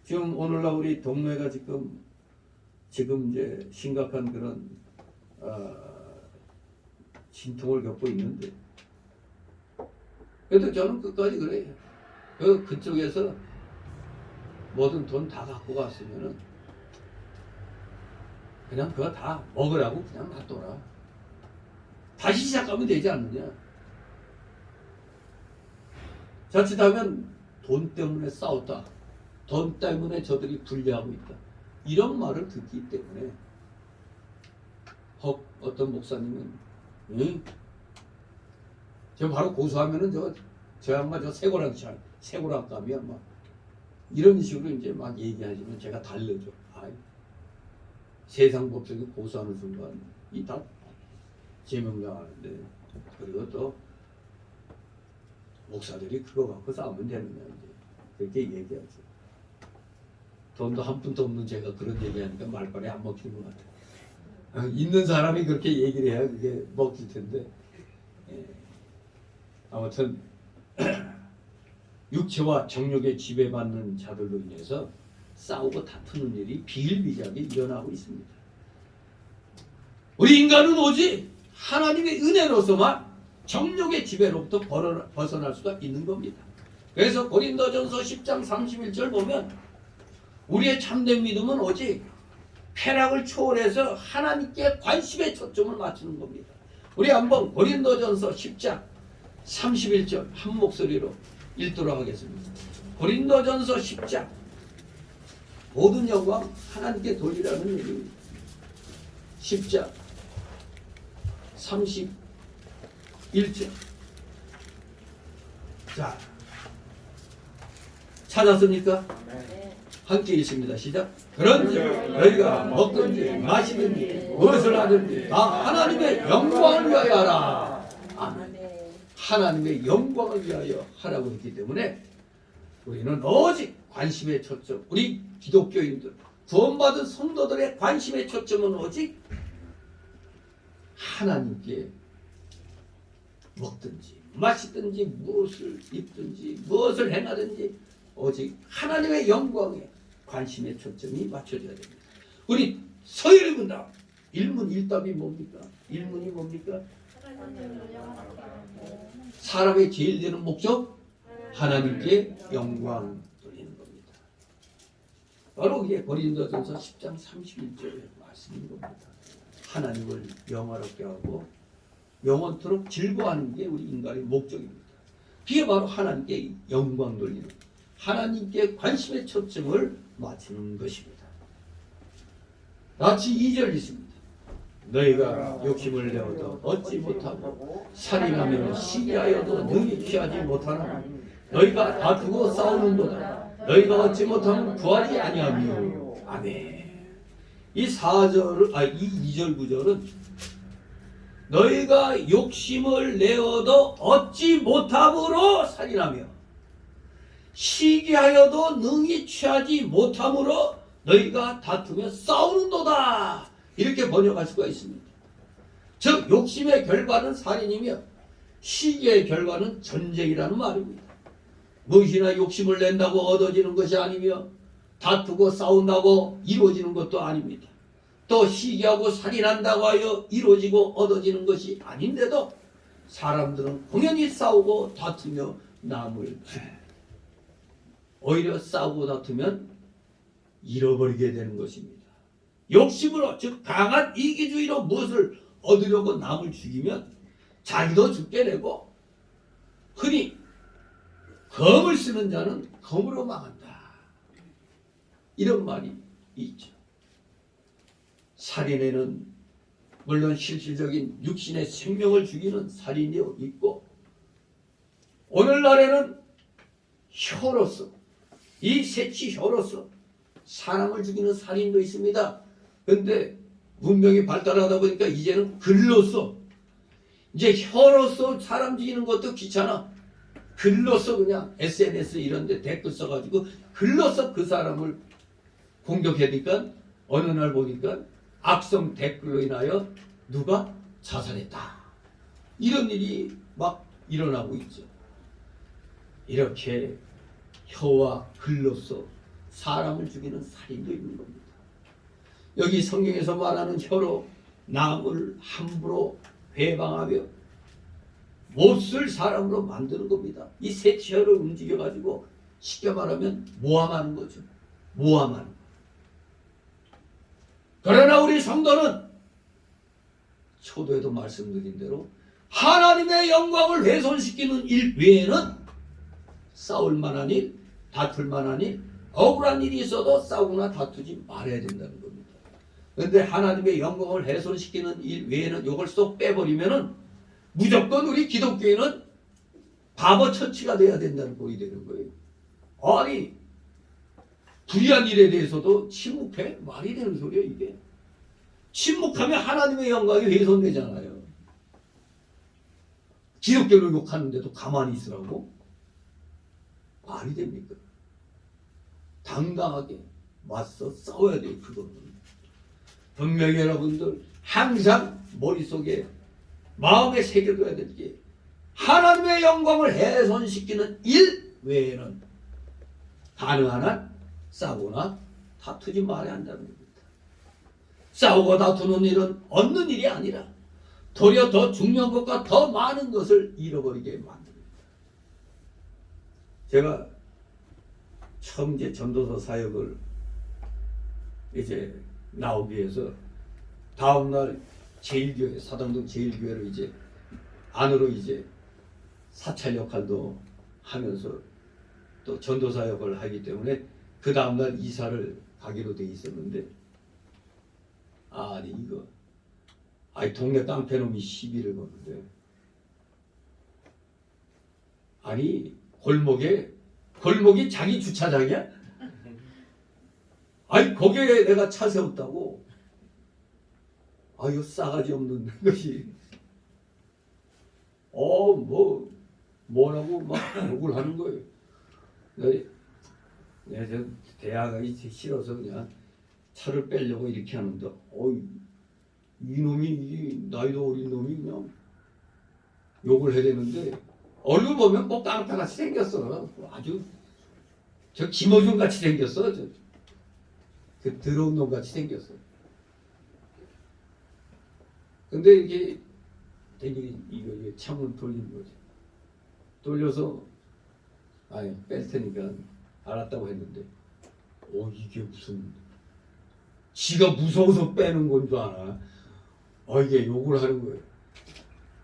지금 오늘날 우리 동네가 지금 이제 심각한 그런 진통을 겪고 있는데 그래도 저는 끝까지 그래요. 그쪽에서 모든 돈 다 갖고 갔으면은 그냥 그거 다 먹으라고 그냥 놔둬라. 다시 시작하면 되지 않느냐. 자칫하면 돈 때문에 싸웠다. 돈 때문에 저들이 분리하고 있다. 이런 말을 듣기 때문에 어떤 목사님은 저 바로 고소하면은 저 양반 저 세고랑감이야 막 이런 식으로 이제 막 얘기하시면 제가 달래죠. 세상 법정에 고소하는 순간 이 다 제명당하는데 그리고 또 목사들이 그거 갖고 싸우면 되느냐 이제 그렇게 얘기하죠. 돈도 한 푼도 없는 제가 그런 얘기하니까 말빨이 안 먹히는 것 같아요. 있는 사람이 그렇게 얘기를 해야 그게 먹힐 텐데. 예. 아무튼 육체와 정욕에 지배받는 자들로 인해서 싸우고 다투는 일이 비일비재하게 일어나고 있습니다. 우리 인간은 오직 하나님의 은혜로서만 정욕의 지배로부터 벗어날 수가 있는 겁니다. 그래서 고린도전서 10장 31절 보면 우리의 참된 믿음은 오직 쾌락을 초월해서 하나님께 관심의 초점을 맞추는 겁니다. 우리 한번 고린도전서 10장 31절 한 목소리로 읽도록 하겠습니다. 고린도전서 10장 모든 영광 하나님께 돌리라는 얘기입니다. 10장 31절. 자, 찾았습니까? 함께 읽습니다. 시작. 그런즉 너희가 먹든지 마시든지 무엇을 하든지 다 하나님의 영광을 위하여 하라. 아멘. 하나님의 영광을 위하여 하라고 했기 때문에 우리는 오직 관심의 초점, 우리 기독교인들, 구원받은 성도들의 관심의 초점은 오직 하나님께 먹든지 마시든지 무엇을 입든지 무엇을 행하든지 오직 하나님의 영광에 관심의 초점이 맞춰져야 됩니다. 우리 서열의 문답 일문일답이 뭡니까? 일문이 뭡니까? 사람의 제일 되는 목적 하나님께 영광 돌리는 겁니다. 바로 이게 고린도전서 10장 31절의 말씀인 겁니다. 하나님을 영화롭게 하고 영원토록 즐거워하는 게 우리 인간의 목적입니다. 그게 바로 하나님께 영광 돌리는, 하나님께 관심의 초점을 맞추는 것입니다. 같이 2절 있습니다. 너희가 욕심을 내어도 얻지 못하고 살인하며 시기하여도 능히 취하지 못하나 너희가 다투고 싸우는도다. 너희가 얻지 못하면 구하지 아니하며. 아멘. 이 2절 9절은 너희가 욕심을 내어도 얻지 못함으로 살인하며 시기하여도 능히 취하지 못함으로 너희가 다투며 싸우는도다. 이렇게 번역할 수가 있습니다. 즉 욕심의 결과는 살인이며 시기의 결과는 전쟁이라는 말입니다. 무엇이나 욕심을 낸다고 얻어지는 것이 아니며 다투고 싸운다고 이루어지는 것도 아닙니다. 또 시기하고 살인한다고 하여 이루어지고 얻어지는 것이 아닌데도 사람들은 공연히 싸우고 다투며 남을 죽입니다. 오히려 싸우고 다투면 잃어버리게 되는 것입니다. 욕심으로, 즉 강한 이기주의로 무엇을 얻으려고 남을 죽이면 자기도 죽게 되고, 흔히 검을 쓰는 자는 검으로 망한다, 이런 말이 있죠. 살인에는 물론 실질적인 육신의 생명을 죽이는 살인이 있고, 오늘날에는 혀로서, 이 새치 혀로서 사람을 죽이는 살인도 있습니다. 근데 문명이 발달하다 보니까 이제는 글로써, 이제 혀로서 사람 죽이는 것도 귀찮아. 글로써 그냥 SNS 이런 데 댓글 써가지고 글로써 그 사람을 공격하니까 어느 날 보니까 악성 댓글로 인하여 누가 자살했다, 이런 일이 막 일어나고 있죠. 이렇게 혀와 글로써 사람을 죽이는 살인도 있는 겁니다. 여기 성경에서 말하는 혀로 남을 함부로 회방하며 못쓸 사람으로 만드는 겁니다. 이 새치 혀를 움직여가지고 쉽게 말하면 모함하는 거죠. 모함하는 거. 그러나 우리 성도는 초도에도 말씀드린 대로 하나님의 영광을 훼손시키는 일 외에는 싸울 만한 일, 다툴 만한 일, 억울한 일이 있어도 싸우거나 다투지 말아야 된다는 겁니다. 그런데 하나님의 영광을 훼손시키는 일 외에는 이걸 쏙 빼버리면은 무조건 우리 기독교인은 바보 처치가 돼야 된다는 꼴이 되는 거예요. 아니, 불의한 일에 대해서도 침묵해? 말이 되는 소리야 이게. 침묵하면 하나님의 영광이 훼손되잖아요. 기독교를 욕하는데도 가만히 있으라고? 말이 됩니까? 당당하게 맞서 싸워야 돼요. 그거는 분명히 여러분들 항상 머릿속에 마음에 새겨둬야 될 게 하나님의 영광을 훼손시키는 일 외에는 가능한 한 싸우거나 다투지 말아야 한다는 겁니다. 싸우고 다투는 일은 얻는 일이 아니라 도리어 더 중요한 것과 더 많은 것을 잃어버리게 만듭니다. 제가 처음 이제 전도서 사역을 이제 나오기 위해서 다음날 제1교회 사당동 제1교회를 이제 안으로 이제 사찰 역할도 하면서 또 전도사 역을 하기 때문에 그 다음날 이사를 가기로 돼 있었는데 아니 이거 아니 동네 깡패놈이 시비를 거는데 아니 골목이 자기 주차장이야? 아니 거기에 내가 차 세웠다고 아유 싸가지 없는 것이 뭐라고 막 욕을 하는 거예요. 내가 저 대화가 싫어서 그냥 차를 빼려고 이렇게 하는데 이놈이 나이도 어린 놈이 그냥 욕을 해야 되는데 얼굴 보면 뭐 깡패같이 생겼어. 아주 저 김어준 같이 생겼어. 그 더러운 놈 같이 생겼어. 근데 이게 되게 이거 창문 돌린 거지. 돌려서 아니 뺄 테니까 알았다고 했는데 이게 무슨 지가 무서워서 빼는 건 줄 아나. 이게 욕을 하는 거예요.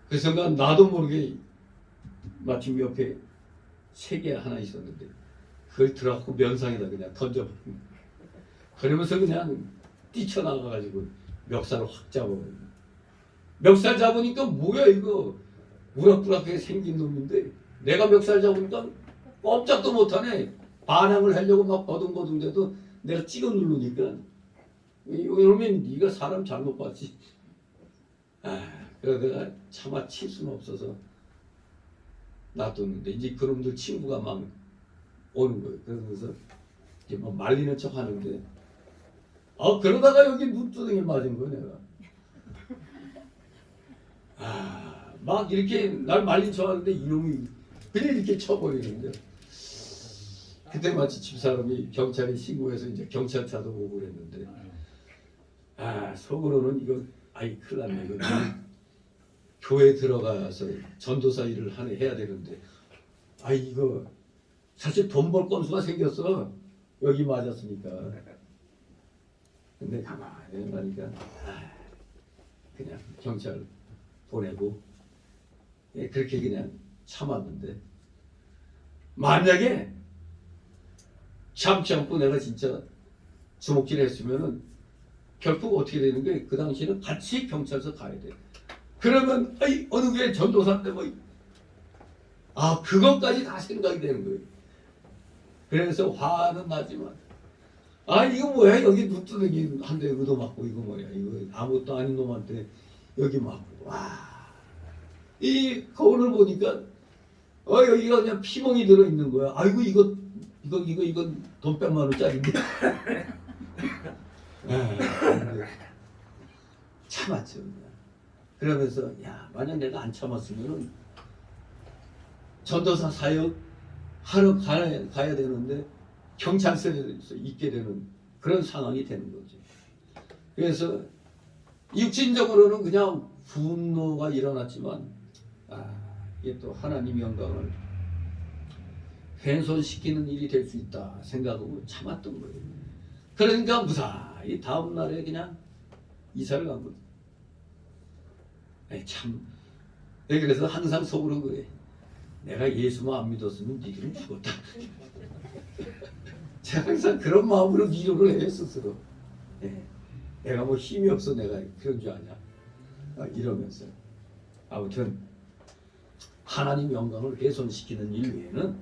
그 순간 나도 모르게 마침 옆에 세계 하나 있었는데 그걸 들어갖고 면상에다 그냥 던져버린 거예요. 그러면서 그냥 뛰쳐나가가지고 멱살을 확 잡아버린 거예요. 멱살 잡으니까 뭐야 이거 우락부락하게 생긴 놈인데 내가 멱살 잡으니까 꼼짝도 못하네. 반항을 하려고 막 버둥버둥대도 내가 찍어 누르니까 이러면 네가 사람 잘못 봤지. 그래서 내가 차마 칠 수는 없어서 놔뒀는데 이제 그놈들 친구가 막 오는 거예요. 그래서 이제 막 말리는 척 하는데 그러다가 여기 눈두덩이 맞은 거예요 내가. 막 이렇게 날 말린 척 하는데 이놈이 그냥 이렇게 쳐버리는데 그때 마치 집사람이 경찰에 신고해서 이제 경찰차도 오고 그랬는데 속으로는 이거 큰일 났네 이거 교회 들어가서 전도사 일을 해야 되는데 이거 사실 돈 벌 건수가 생겼어 여기 맞았으니까. 근데 가만히 가니까 그냥 경찰 보내고 그렇게 그냥 참았는데 만약에 참지 않고 내가 진짜 주먹질 했으면은 결국 어떻게 되는 게 그 당시에는 같이 경찰서 가야 돼. 그러면 어느 게 전도사인데 그것까지 다 생각이 되는 거예요. 그래서 화는 나지만 이거 뭐야 여기 눈두덩이 한 대 얻어맞고 이거 뭐야 이거 아무것도 아닌 놈한테 여기 맞고 이 거울을 보니까 여기가 그냥 피멍이 들어 있는 거야. 아이고 이건 돈 100만 원짜리인데. 참았죠. 그러면서 만약 내가 안 참았으면은 전도사 사역 하러 가야 되는데 경찰서에서 있게 되는 그런 상황이 되는 거죠. 그래서 육신적으로는 그냥 분노가 일어났지만 이게 또 하나님 영광을 훼손시키는 일이 될 수 있다 생각하고 참았던 거예요. 그러니까 무사히 다음 날에 그냥 이사를 간 거죠. 그래서 항상 속으로 그래. 내가 예수만 안 믿었으면 니들은 죽었다. 제가 항상 그런 마음으로 위로를 해요 스스로. 내가 뭐 힘이 없어 내가 그런 줄 아냐. 이러면서 아무튼 하나님 영광을 훼손시키는 일 외에는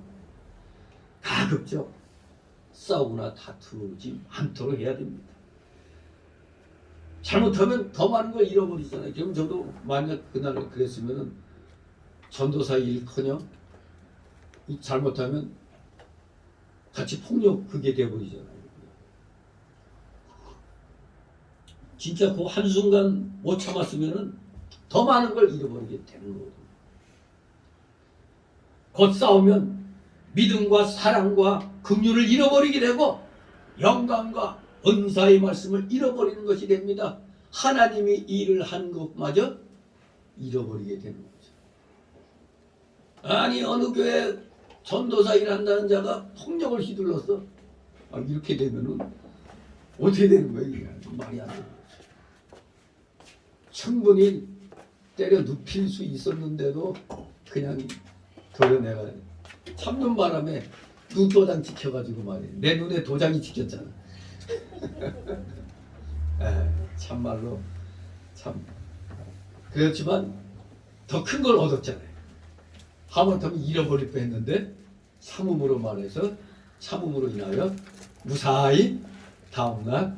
가급적 싸우거나 다투지 않도록 해야 됩니다. 잘못하면 더 많은 걸 잃어버리잖아요. 그럼 저도 만약 그날 그랬으면은 전도사 일커녕 잘못하면 같이 폭력 그게 돼버리잖아요. 진짜 그 한순간 못 참았으면은 더 많은 걸 잃어버리게 되는 거거든요. 곧 싸우면 믿음과 사랑과 긍휼을 잃어버리게 되고 영광과 은사의 말씀을 잃어버리는 것이 됩니다. 하나님이 일을 한 것마저 잃어버리게 되는 거죠. 아니 어느 교회 전도사 일한다는 자가 폭력을 휘둘렀어. 이렇게 되면은 어떻게 되는 거예요? 이게 말이 안 되는 거죠. 충분히 때려 눕힐 수 있었는데도 그냥 도려내가 참는 바람에 눈도장 찍혀가지고 말이에요. 내 눈에 도장이 찍혔잖아. 참말로 참 그렇지만 더 큰 걸 얻었잖아요. 하마터면 잃어버릴 뻔했는데 참음으로 말해서 참음으로 인하여 무사히 다음날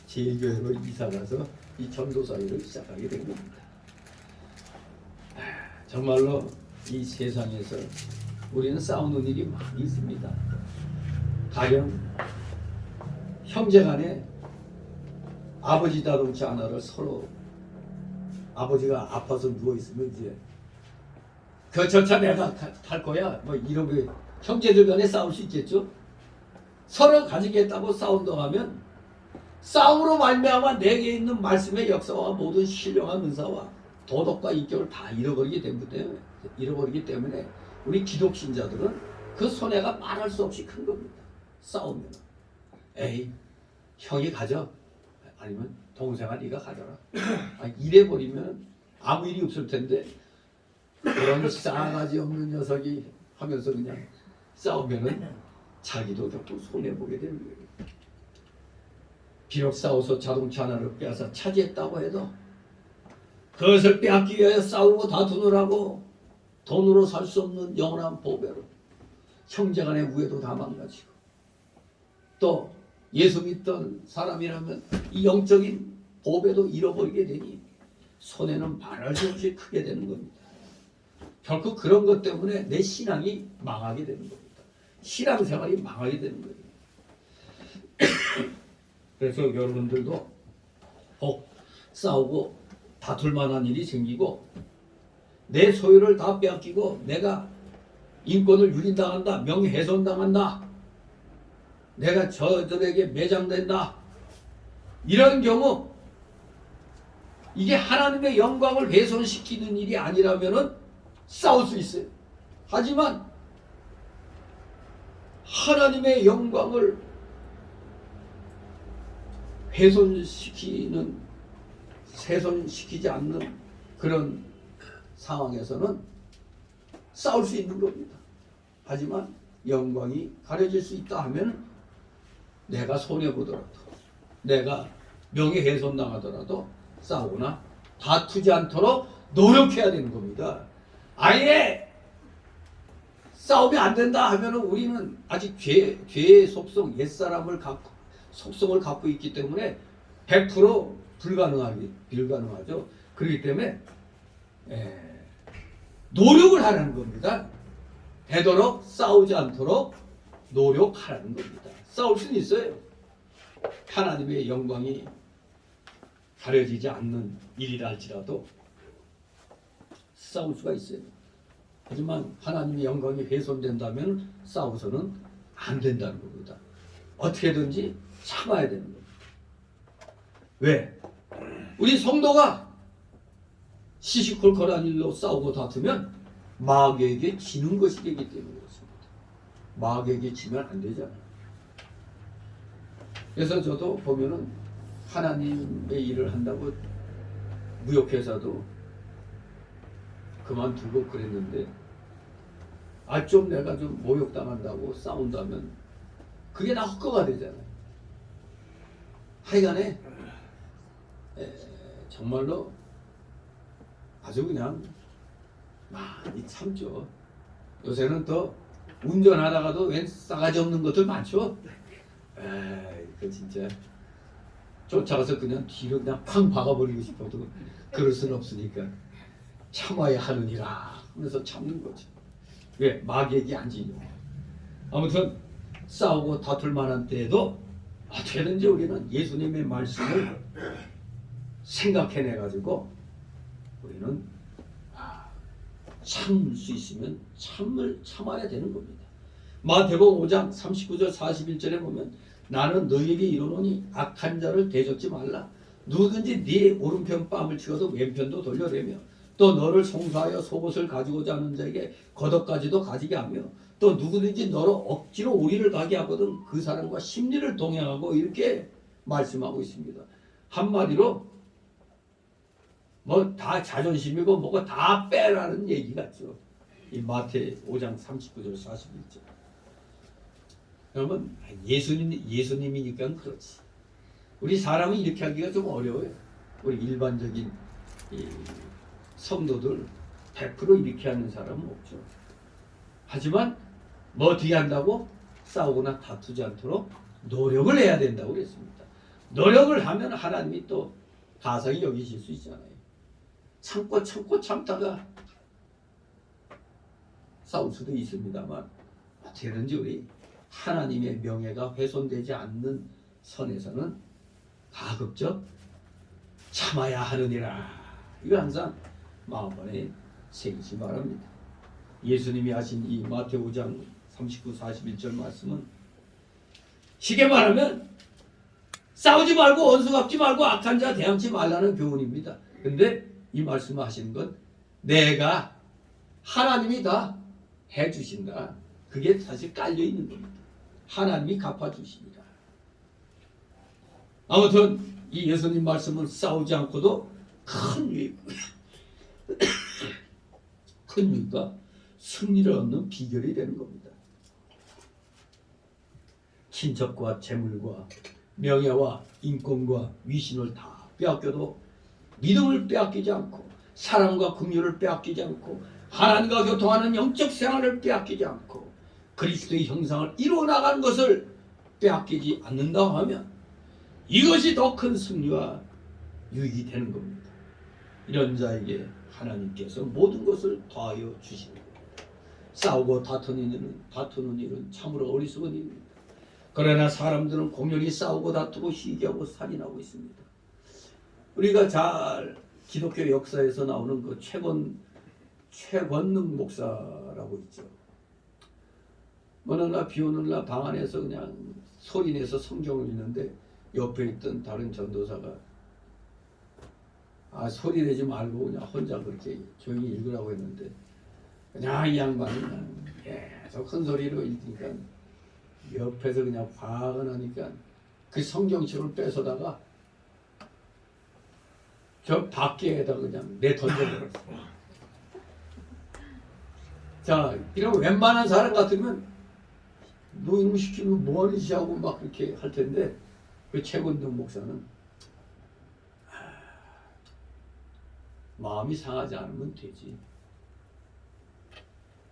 제일교회로 이사가서 이 전도사 일을 시작하게 된 겁니다. 정말로 이 세상에서 우리는 싸우는 일이 많이 있습니다. 가령 형제간에 아버지 다듬지 하나를 서로 아버지가 아파서 누워 있으면 이제 저 차 내가 탈 거야 뭐 이런 게 형제들 간에 싸울 수 있겠죠. 서로 가지겠다고 싸운다고 하면 싸움으로 말미암아 내게 있는 말씀의 역사와 모든 신령한 은사와 도덕과 인격을 다 잃어버리기 때문에 우리 기독 신자들은 그 손해가 말할 수 없이 큰 겁니다. 싸우면 에이 형이 가져 아니면 동생아 네가 가져라. 이래버리면 아무 일이 없을 텐데 그런 싸가지 없는 녀석이 하면서 그냥 싸우면은 자기도 결국 손해보게 되는 거예요. 비록 싸워서 자동차 하나를 빼앗아 차지했다고 해도 그것을 빼앗기 위하여 싸우고 다투느라고 돈으로 살 수 없는 영원한 보배로 형제간의 우애도 다 망가지고 또 예수 믿던 사람이라면 이 영적인 보배도 잃어버리게 되니 손해는 말할 수 없이 크게 되는 겁니다. 결국 그런 것 때문에 내 신앙이 망하게 되는 겁니다. 신앙생활이 망하게 되는 거예요. 그래서 여러분들도 혹 싸우고 다툴 만한 일이 생기고 내 소유를 다 빼앗기고 내가 인권을 유린당한다, 명예훼손당한다, 내가 저들에게 매장된다, 이런 경우 이게 하나님의 영광을 훼손시키는 일이 아니라면은 싸울 수 있어요. 하지만 하나님의 영광을 훼손시키지 않는 그런 상황에서는 싸울 수 있는 겁니다. 하지만 영광이 가려질 수 있다 하면 내가 손해보더라도 내가 명예훼손 당하더라도 싸우거나 다투지 않도록 노력해야 되는 겁니다. 아예 싸우면 안 된다 하면 우리는 아직 죄의 속성, 옛사람을 속성을 갖고 있기 때문에 100% 불가능하죠. 그렇기 때문에 노력을 하라는 겁니다. 되도록 싸우지 않도록 노력하라는 겁니다. 싸울 수는 있어요. 하나님의 영광이 가려지지 않는 일이라 할지라도 싸울 수가 있어요. 하지만 하나님의 영광이 훼손된다면 싸워서는 안 된다는 겁니다. 어떻게든지 참아야 되는 겁니다. 왜? 우리 성도가 시시콜콜한 일로 싸우고 다투면 마귀에게 지는 것이 되기 때문에 그렇습니다. 마귀에게 지면 안 되잖아요. 그래서 저도 보면은 하나님의 일을 한다고 무역회사도 그만두고 그랬는데 좀 내가 좀 모욕당한다고 싸운다면 그게 다 헛거가 되잖아요. 하여간에 정말로 아주 그냥 많이 참죠. 요새는 또 운전하다가도 웬 싸가지 없는 것들 많죠. 그 진짜 쫓아가서 그냥 뒤로 그냥 팡 박아버리고 싶어도 그럴 수는 없으니까 참아야 하느니라 하면서 참는 거죠. 왜? 마귀에게 안 지려고. 아무튼 싸우고 다툴 만한 때에도 어떻게든지 우리는 예수님의 말씀을 생각해내 가지고 우리는 참을 수 있으면 참아야 되는 겁니다. 마태복음 5장 39절 41절에 보면 나는 너희에게 이르노니 악한 자를 대적지 말라. 누구든지 네 오른편 뺨을 치고도 왼편도 돌려내며 또 너를 송사하여 속옷을 가지고자 하는 자에게 겉옷까지도 가지게 하며 또 누구든지 너로 억지로 우리를 가게 하거든 그 사람과 심리를 동행하고 이렇게 말씀하고 있습니다. 한마디로 뭐 다 자존심이고 뭐고 다 빼라는 얘기 같죠. 이 마태 5장 39절 41절. 여러분 예수님이니까 그렇지. 우리 사람은 이렇게 하기가 좀 어려워요. 우리 일반적인 이 성도들 100% 이렇게 하는 사람은 없죠. 하지만 뭐 어떻게 한다고? 싸우거나 다투지 않도록 노력을 해야 된다고 그랬습니다. 노력을 하면 하나님이 또 가상히 여기실 수 있잖아요. 참고 참다가 싸울 수도 있습니다만 어떻게든지 우리 하나님의 명예가 훼손되지 않는 선에서는 가급적 참아야 하느니라. 이거 항상 마음번에 새기시 바랍니다. 예수님이 하신 이 마태오 5장 39, 41절 말씀은 쉽게 말하면 싸우지 말고 원수 갚지 말고 악한 자 대항치 말라는 교훈입니다. 근데 이 말씀을 하시는 건 내가 하나님이 다 해주신다. 그게 사실 깔려 있는 겁니다. 하나님이 갚아주십니다. 아무튼 이 예수님 말씀은 싸우지 않고도 큰 유익과 승리를 얻는 비결이 되는 겁니다. 친척과 재물과 명예와 인권과 위신을 다 빼앗겨도 믿음을 빼앗기지 않고 사랑과 긍휼을 빼앗기지 않고 하나님과 교통하는 영적 생활을 빼앗기지 않고 그리스도의 형상을 이루어 나가는 것을 빼앗기지 않는다 하면 이것이 더 큰 승리와 유익이 되는 겁니다. 이런 자에게 하나님께서 모든 것을 더하여 주시는 겁니다. 싸우고 다투는 일은 참으로 어리석은 일입니다. 그러나 사람들은 공연히 싸우고 다투고 시기하고 살인하고 있습니다. 우리가 잘 기독교 역사에서 나오는 그 최권능 목사라고 있죠. 어느 날 비 오는 날 방 안에서 그냥 소리내서 성경을 읽는데 옆에 있던 다른 전도사가 소리내지 말고 그냥 혼자 그렇게 조용히 읽으라고 했는데 그냥 이 양반이 그냥 계속 큰 소리로 읽으니까 옆에서 그냥 화가 나니까 그 성경책을 뺏어다가 저 밖에다 그냥 내던져버렸어. 자, 이런 웬만한 사람 같으면 너 이놈 시키면 뭐하는 짓하고 막 그렇게 할 텐데 그 최권능 목사는 마음이 상하지 않으면 되지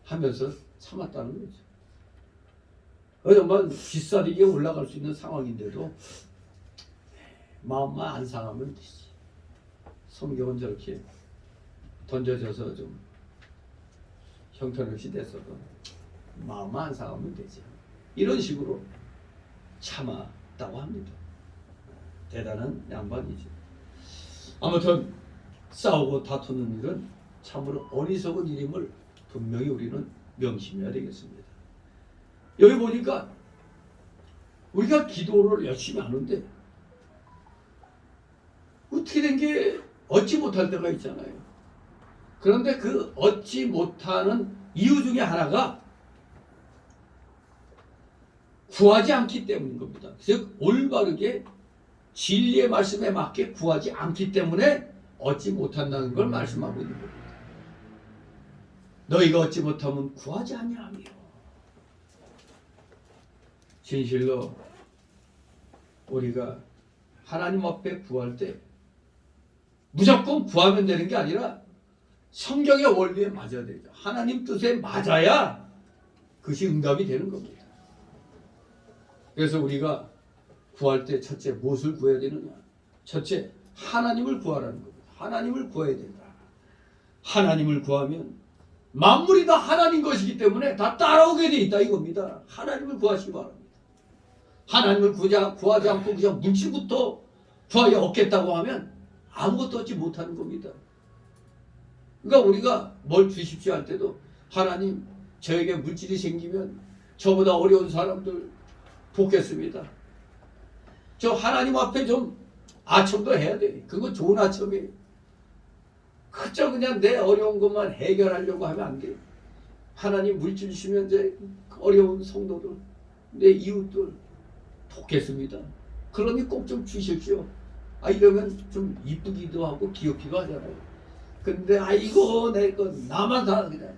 하면서 참았다는 거죠. 정말 비싸게 올라갈 수 있는 상황인데도 마음만 안 상하면 되지. 성경은 저렇게 던져져서 좀 형편없이 됐어도 마음만 안 상하면 되지. 이런 식으로 참았다고 합니다. 대단한 양반이죠. 아무튼 싸우고 다투는 일은 참으로 어리석은 일임을 분명히 우리는 명심해야 되겠습니다. 여기 보니까 우리가 기도를 열심히 하는데 어떻게 된 게 얻지 못할 때가 있잖아요. 그런데 그 얻지 못하는 이유 중에 하나가 구하지 않기 때문인 겁니다. 즉 올바르게 진리의 말씀에 맞게 구하지 않기 때문에 얻지 못한다는 걸 말씀하고 있는 겁니다. 너희가 얻지 못하면 구하지 아니하며. 진실로 우리가 하나님 앞에 구할 때 무조건 구하면 되는 게 아니라 성경의 원리에 맞아야 되죠. 하나님 뜻에 맞아야 그것이 응답이 되는 겁니다. 그래서 우리가 구할 때 첫째 무엇을 구해야 되느냐? 첫째 하나님을 구하라는 겁니다. 하나님을 구해야 된다. 하나님을 구하면 만물이 다 하나님 것이기 때문에 다 따라오게 돼 있다 이겁니다. 하나님을 구하시기 바랍니다. 하나님을 구하지 않고 그냥 물질부터 구하여 얻겠다고 하면 아무것도 얻지 못하는 겁니다. 그러니까 우리가 뭘 주십시오 할 때도 하나님 저에게 물질이 생기면 저보다 어려운 사람들 돕겠습니다. 저 하나님 앞에 좀 아첨도 해야 돼. 그거 좋은 아첨이에요. 그저 그냥 내 어려운 것만 해결하려고 하면 안 돼. 하나님 물질 주시면 이제 어려운 성도들, 내 이웃들 돕겠습니다. 그러니 꼭 좀 주십시오. 이러면 좀 이쁘기도 하고 귀엽기도 하잖아요. 근데 이거 내 거 나만 다 그냥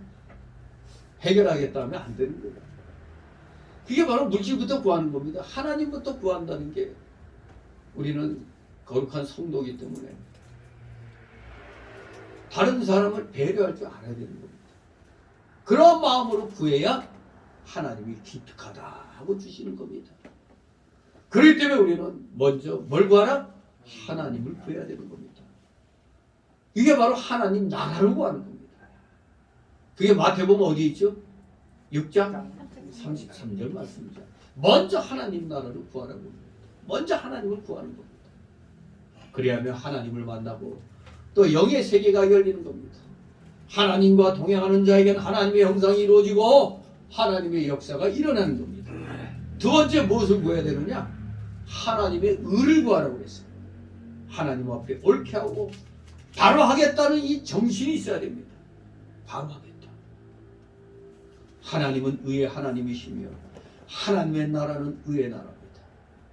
해결하겠다 하면 안 되는 거예요. 그게 바로 물질부터 구하는 겁니다. 하나님부터 구한다는 게 우리는 거룩한 성도이기 때문에 다른 사람을 배려할 줄 알아야 되는 겁니다. 그런 마음으로 구해야 하나님이 기특하다 하고 주시는 겁니다. 그렇기 때문에 우리는 먼저 뭘 구하라? 하나님을 구해야 되는 겁니다. 이게 바로 하나님 나라를 구하는 겁니다. 그게 마태복음 어디 있죠? 6장 33절 말씀이죠. 먼저 하나님 나라를 구하라고 합니다. 먼저 하나님을 구하는 겁니다. 그래야면 하나님을 만나고 또 영의 세계가 열리는 겁니다. 하나님과 동행하는 자에게는 하나님의 형상이 이루어지고 하나님의 역사가 일어나는 겁니다. 두 번째 무엇을 구해야 되느냐? 하나님의 의를 구하라고 했어요. 하나님 앞에 옳게 하고 바로 하겠다는 이 정신이 있어야 됩니다. 바로 하겠다. 하나님은 의의 하나님이시며 하나님의 나라는 의의 나라입니다.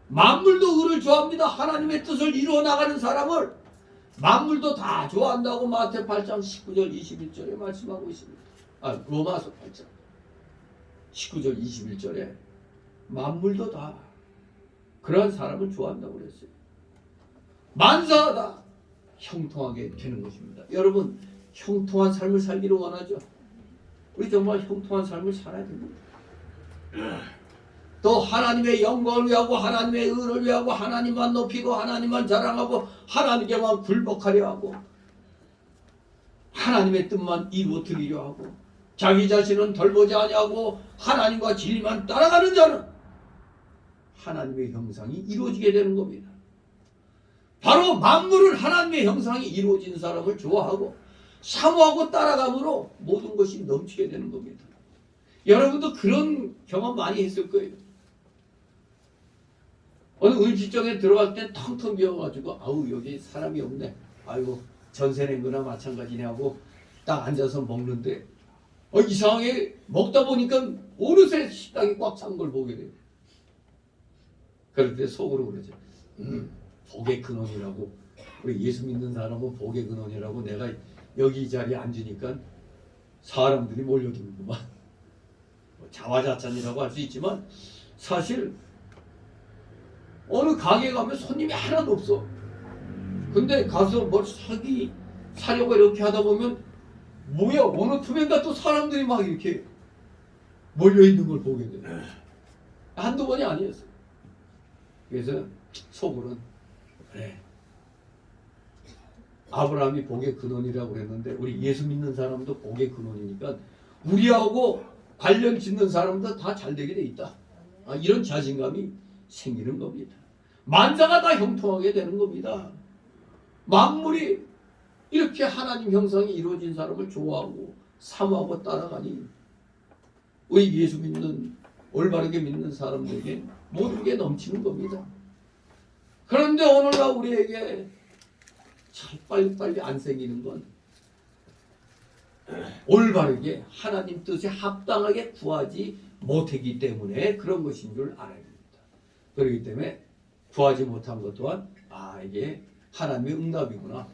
만물도 의를 좋아합니다. 하나님의 뜻을 이루어 나가는 사람을 만물도 다 좋아한다고 마태 8장 19절 21절에 말씀하고 있습니다. 로마서 8장 19절 21절에 만물도 다 그러한 사람을 좋아한다고 그랬어요. 만사가 다 형통하게 되는 것입니다. 여러분 형통한 삶을 살기를 원하죠? 우리 정말 형통한 삶을 살아야 됩니다. 또 하나님의 영광을 위하고 하나님의 의를 위하고 하나님만 높이고 하나님만 자랑하고 하나님께만 굴복하려 하고 하나님의 뜻만 이루어 드리려 하고 자기 자신은 덜보지 아니하고 하나님과 진리만 따라가는 자는 하나님의 형상이 이루어지게 되는 겁니다. 바로 만물은 하나님의 형상이 이루어진 사람을 좋아하고 사모하고 따라감으로 모든 것이 넘치게 되는 겁니다. 여러분도 그런 경험 많이 했을 거예요. 어느 음식점에 들어갈 때 텅텅 비어가지고 여기 사람이 없네. 아이고 전세 낸 거나 마찬가지네 하고 딱 앉아서 먹는데 이상하게 먹다 보니까 어느새 식당이 꽉 찬 걸 보게 돼요. 그럴 때 속으로 그러죠. 복의 근원이라고 우리 예수 믿는 사람은 복의 근원이라고 내가 여기 이 자리에 앉으니까 사람들이 몰려들구만. 자화자찬이라고 할 수 있지만 사실 어느 가게 가면 손님이 하나도 없어. 근데 가서 뭘 사려고 이렇게 하다 보면 뭐야 어느 틈엔가 또 사람들이 막 이렇게 몰려있는 걸 보게 돼. 한두 번이 아니었어요. 그래서 속으로는 그래 아브라함이 복의 근원이라고 그랬는데 우리 예수 믿는 사람도 복의 근원이니까 우리하고 관련 짓는 사람도 다 잘되게 돼 있다. 이런 자신감이 생기는 겁니다. 만사가 다 형통하게 되는 겁니다. 만물이 이렇게 하나님 형상이 이루어진 사람을 좋아하고 사모하고 따라가니 우리 예수 믿는 올바르게 믿는 사람들에게 모든 게 넘치는 겁니다. 그런데 오늘날 우리에게 참 빨리빨리 안 생기는 건 올바르게 하나님 뜻에 합당하게 구하지 못했기 때문에 그런 것인 줄 알아야 됩니다. 그렇기 때문에 구하지 못한 것 또한 이게 하나님의 응답이구나.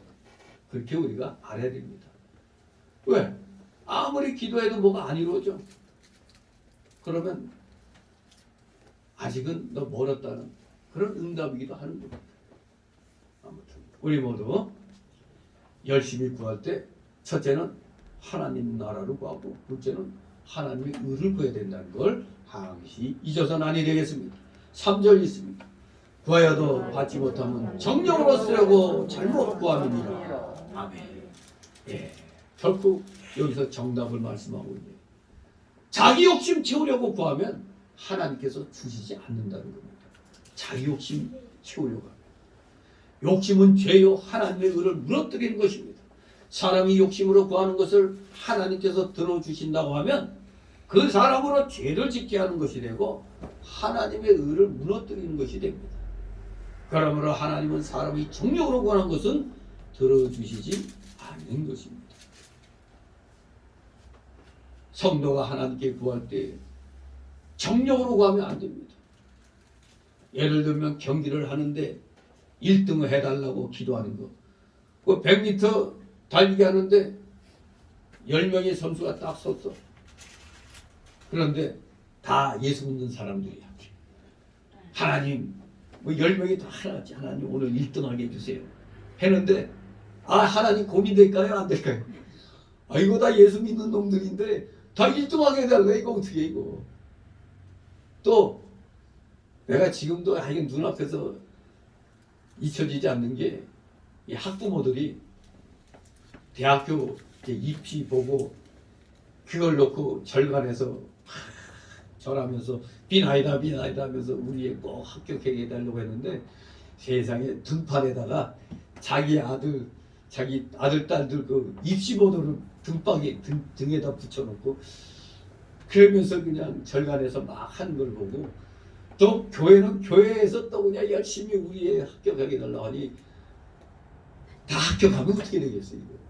그렇게 우리가 알아야 됩니다. 왜? 아무리 기도해도 뭐가 안 이루어져. 그러면 아직은 너 멀었다는 그런 응답이기도 하는 겁니다. 아무튼 우리 모두 열심히 구할 때 첫째는 하나님 나라를 구하고 둘째는 하나님의 의를 구해야 된다는 걸 항시 잊어서는 아니 되겠습니다. 3절 있습니다. 구하여도 받지 못하면 정령으로 쓰려고 잘못 구함이니라. 아멘. 결국 여기서 정답을 말씀하고 있네요. 자기 욕심 채우려고 구하면 하나님께서 주시지 않는다는 겁니다. 자기 욕심 채우려고 합니다. 욕심은 죄요 하나님의 의를 무너뜨리는 것입니다. 사람이 욕심으로 구하는 것을 하나님께서 들어주신다고 하면 그 사람으로 죄를 짓게 하는 것이 되고 하나님의 의를 무너뜨리는 것이 됩니다. 그러므로 하나님은 사람이 정욕으로 구하는 것은 들어주시지 않는 것입니다. 성도가 하나님께 구할 때 정욕으로 구하면 안 됩니다. 예를 들면 경기를 하는데 1등을 해달라고 기도하는 거. 그 100m 달리기 하는데 10명의 선수가 딱 섰어. 그런데 다 예수 믿는 사람들이야. 하나님, 뭐 10명이 다 하나같이 하나님 오늘 1등하게 해주세요. 했는데 하나님 고민될까요? 안 될까요? 이거 다 예수 믿는 놈들인데 다 1등하게 해달라. 이거 어떻게 이거. 또 내가 지금도 이게 눈앞에서 잊혀지지 않는 게 이 학부모들이 대학교 입시 보고 그걸 놓고 절간에서 절하면서 비나이다 하면서 우리 애 꼭 합격하게 해달라고 했는데 세상에 등판에다가 자기 아들 딸들 그 입시 번호를 등에다 붙여놓고 그러면서 그냥 절간에서 막 하는 걸 보고 또 교회는 교회에서 또 그냥 열심히 우리 애 합격하게 해달라고 하니 다 합격하면 어떻게 되겠어요 이거.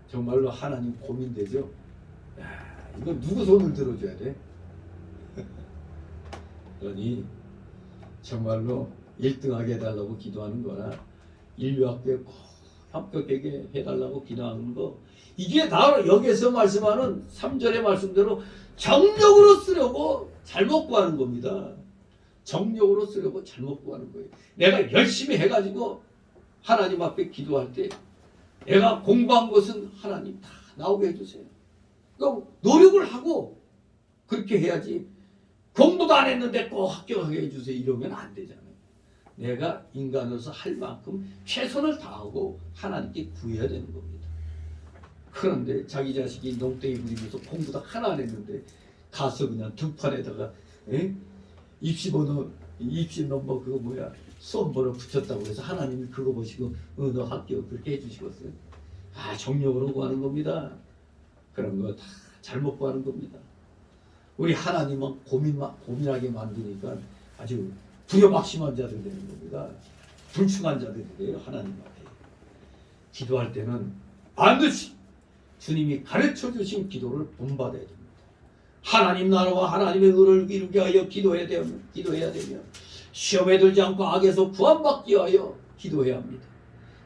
정말로 하나님 고민되죠. 이거 누구 손을 들어줘야 돼? 그러니 정말로 1등하게 해달라고 기도하는 거나 인류학교에 꼭 합격하게 해달라고 기도하는 거 이게 다 여기에서 말씀하는 3절의 말씀대로 정력으로 쓰려고 잘못 구하는 겁니다. 정력으로 쓰려고 잘못 구하는 거예요. 내가 열심히 해가지고 하나님 앞에 기도할 때 내가 공부한 것은 하나님 다 나오게 해주세요. 그럼 노력을 하고 그렇게 해야지 공부도 안 했는데 꼭 합격하게 해주세요 이러면 안 되잖아요. 내가 인간으로서 할 만큼 최선을 다하고 하나님께 구해야 되는 겁니다. 그런데 자기 자식이 농땡이 부리면서 공부도 하나 안 했는데 가서 그냥 등판에다가 입시 번호 입시 넘버 그거 뭐야 수험 번호 붙였다고 해서 하나님이 그거 보시고 너 합격 그렇게 해주시겠어요? 정력으로 구하는 겁니다. 그런 거 다 잘못 구하는 겁니다. 우리 하나님은 고민하게 만드니까 아주 두려박심한 자들 되는 겁니다. 불충한 자들이 돼요. 하나님 앞에 기도할 때는 반드시 주님이 가르쳐 주신 기도를 본받아야 됩니다. 하나님 나라와 하나님의 의를 이루게 하여 기도해야 되며 시험에 들지 않고 악에서 구원받기 위하여 기도해야 합니다.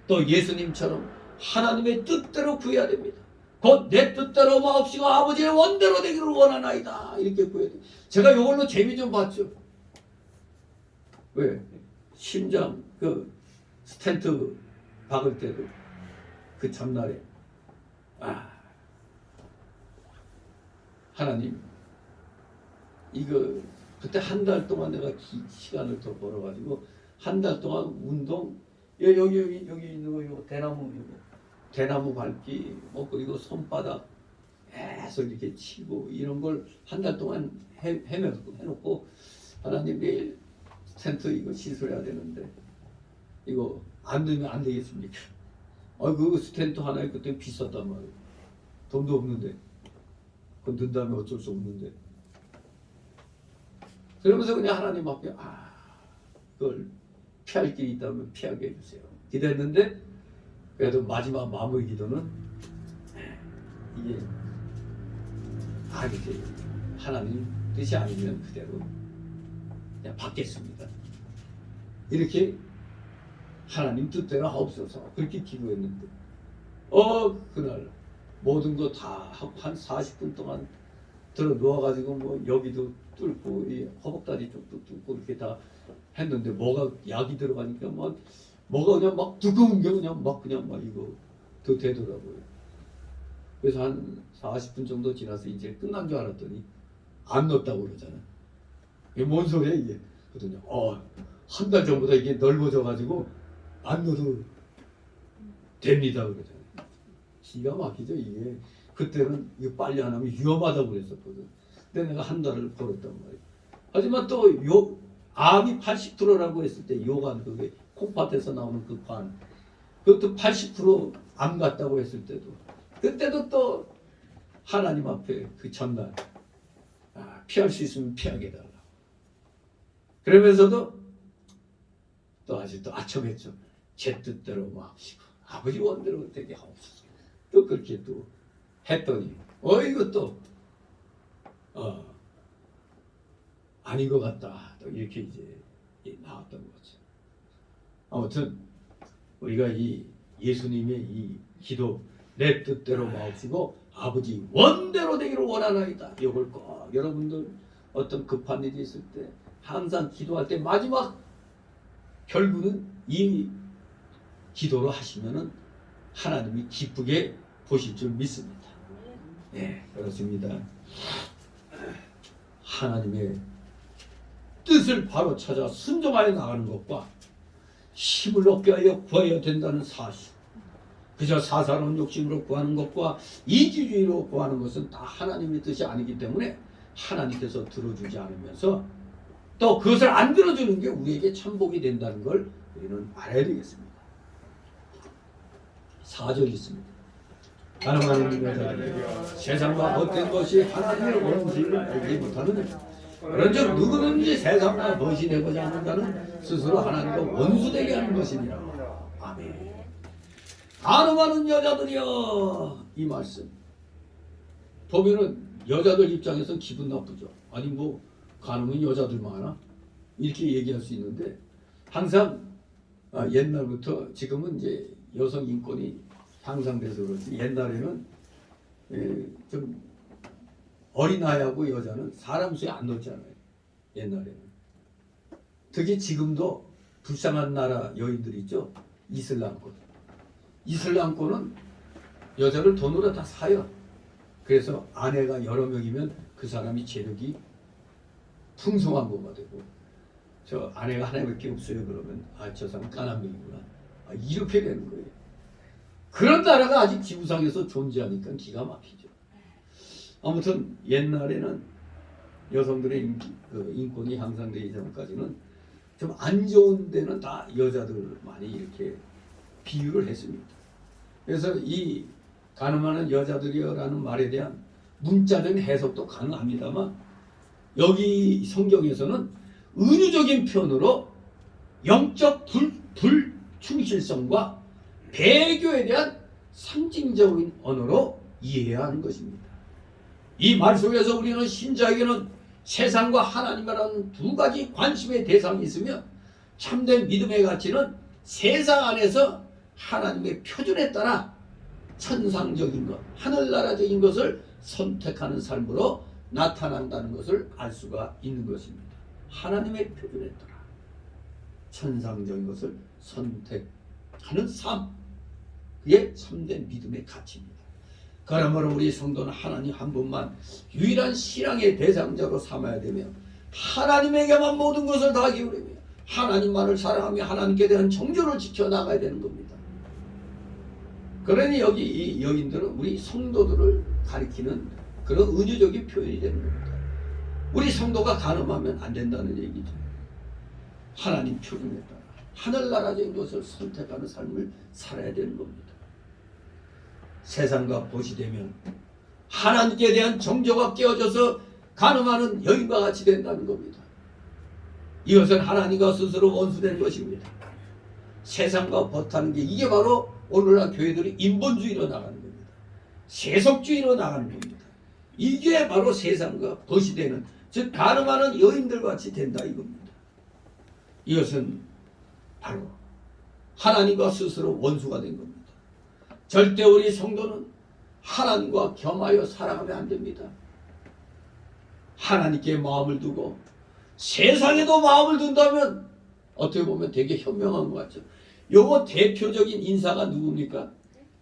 또 예수님처럼 하나님의 뜻대로 구해야 됩니다. 곧 내 뜻대로 마옵시고 아버지의 원대로 되기를 원하나이다. 이렇게 구해야 돼요. 제가 이걸로 재미 좀 봤죠. 왜? 심장 그 스텐트 박을 때도 그 전날에 하나님 이거 그때 한 달 동안 내가 시간을 더 벌어가지고 한 달 동안 운동 여기 있는 거 이거 대나무 밟기 뭐 그리고 손바닥 계속 이렇게 치고 이런 걸 한 달 동안 해놓고 하나님 내일 스텐트 이거 시술해야 되는데 이거 안 되면 안 되겠습니까? 그 스텐트 하나에 그때 비쌌단 말이에요. 돈도 없는데 그건 든다면 어쩔 수 없는데 그러면서 그냥 하나님 앞에 그걸 피할 길이 있다면 피하게 해주세요. 기도했는데 그래도 마지막 마무리 기도는 이게 이렇게 하나님 뜻이 아니면 그대로 그냥 받겠습니다. 이렇게 하나님 뜻대로 하옵소서 그렇게 기도했는데 그날 모든 거 다 하고 한 40분 동안 들어 누워가지고 뭐 여기도 뚫고 이 허벅다리 쪽도 뚫고 이렇게 다 했는데 뭐가 약이 들어가니까 뭐가 그냥 막 두꺼운 게 그냥 막 이거 더 되더라고요. 그래서 한 40분 정도 지나서 이제 끝난 줄 알았더니 안 넣었다고 그러잖아. 이게 뭔 소리야 이게? 그러더니 한 달 전보다 이게 넓어져가지고 안 넣어도 됩니다 그러잖아. 기가 막히죠 이게. 그때는 이거 빨리 안 하면 위험하다고 그랬었거든. 근데 내가 한 달을 걸었단 말이야. 하지만 또 요 암이 80%라고 했을 때 요관 그게 콩팥에서 나오는 그 관 그것도 80%암 같다고 했을 때도 그때도 또 하나님 앞에 그 전날 피할 수 있으면 피하게 달라. 그러면서도 또 아직도 아첨했죠. 제 뜻대로 마옵시고 아버지 원대로 되게 하옵소서. 또 그렇게 또 했더니 이것도 아닌 것 같다. 또 이렇게 이제 나왔던 거죠. 아무튼 우리가 이 예수님의 이 기도 내 뜻대로 마옵시고 아버지 원대로 되기를 원하나이다. 이걸 꼭 여러분들 어떤 급한 일이 있을 때 항상 기도할 때 마지막 결국은 이 기도로 하시면은 하나님이 기쁘게 보실 줄 믿습니다. 네, 그렇습니다. 하나님의 뜻을 바로 찾아 순종하여 나가는 것과 힘을 얻게 하여 구하여야 된다는 사실. 그저 사사로운 욕심으로 구하는 것과 이기주의로 구하는 것은 다 하나님의 뜻이 아니기 때문에 하나님께서 들어주지 않으면서 또 그것을 안 들어주는 게 우리에게 참복이 된다는 걸 우리는 알아야 되겠습니다. 4절 있습니다. 가늠하는 여자들 세상과 헛된 것이 하나님의 원수를 알지 못하느냐 그런즉 누구든지 세상과 벗이 되고자 하는 자는 스스로 하나님과 원수되게 하는 것이니라. 아멘. 가늠하는 여자들이여 이 말씀 보면은 여자들 입장에서는 기분 나쁘죠. 아니 뭐 가늠은 여자들만 하나? 이렇게 얘기할 수 있는데 항상 옛날부터 지금은 이제 여성 인권이 향상돼서 그렇지 옛날에는 좀 어린아이하고 여자는 사람 수에 안 넣었잖아요. 옛날에는. 특히 지금도 불쌍한 나라 여인들 있죠. 이슬람권. 이슬람권은 여자를 돈으로 다 사요. 그래서 아내가 여러 명이면 그 사람이 재력이 풍성한 거가 되고 저 아내가 하나밖에 없어요 그러면 저 사람 까남명이구나 이렇게 되는 거예요. 그런 나라가 아직 지구상에서 존재하니까 기가 막히죠. 아무튼 옛날에는 여성들의 인권이 향상되기 전까지는 좀 안 좋은 데는 다 여자들 많이 이렇게 비유를 했습니다. 그래서 이 가늠하는 여자들이여라는 말에 대한 문자적인 해석도 가능합니다만 여기 성경에서는 은유적인 표현으로 영적 불충실성과 배교에 대한 상징적인 언어로 이해해야 하는 것입니다. 이 말 속에서 우리는 신자에게는 세상과 하나님이라는 두 가지 관심의 대상이 있으며 참된 믿음의 가치는 세상 안에서 하나님의 표준에 따라 천상적인 것, 하늘나라적인 것을 선택하는 삶으로 나타난다는 것을 알 수가 있는 것입니다. 하나님의 표준에 따라 천상적인 것을 선택하는 삶, 그게 참된 믿음의 가치입니다. 그러므로 우리 성도는 하나님 한 분만 유일한 신앙의 대상자로 삼아야 되며 하나님에게만 모든 것을 다 기울이며 하나님만을 사랑하며 하나님께 대한 정조를 지켜나가야 되는 겁니다. 그러니 여기 이 여인들은 우리 성도들을 가리키는 그런 은유적인 표현이 되는 겁니다. 우리 성도가 가늠하면 안 된다는 얘기죠. 하나님 표준에 따라 하늘나라적인 것을 선택하는 삶을 살아야 되는 겁니다. 세상과 벗이 되면 하나님께 대한 정조가 깨어져서 가늠하는 여인과 같이 된다는 겁니다. 이것은 하나님과 스스로 원수된 것입니다. 세상과 벗하는 게 이게 바로 오늘날 교회들이 인본주의로 나가는 겁니다. 세속주의로 나가는 겁니다. 이게 바로 세상과 벗이 되는 즉 가늠하는 여인들 같이 된다 이겁니다. 이것은 바로 하나님과 스스로 원수가 된 겁니다. 절대 우리 성도는 하나님과 겸하여 살아가면 안 됩니다. 하나님께 마음을 두고 세상에도 마음을 둔다면 어떻게 보면 되게 현명한 것 같죠. 요거 대표적인 인사가 누굽니까?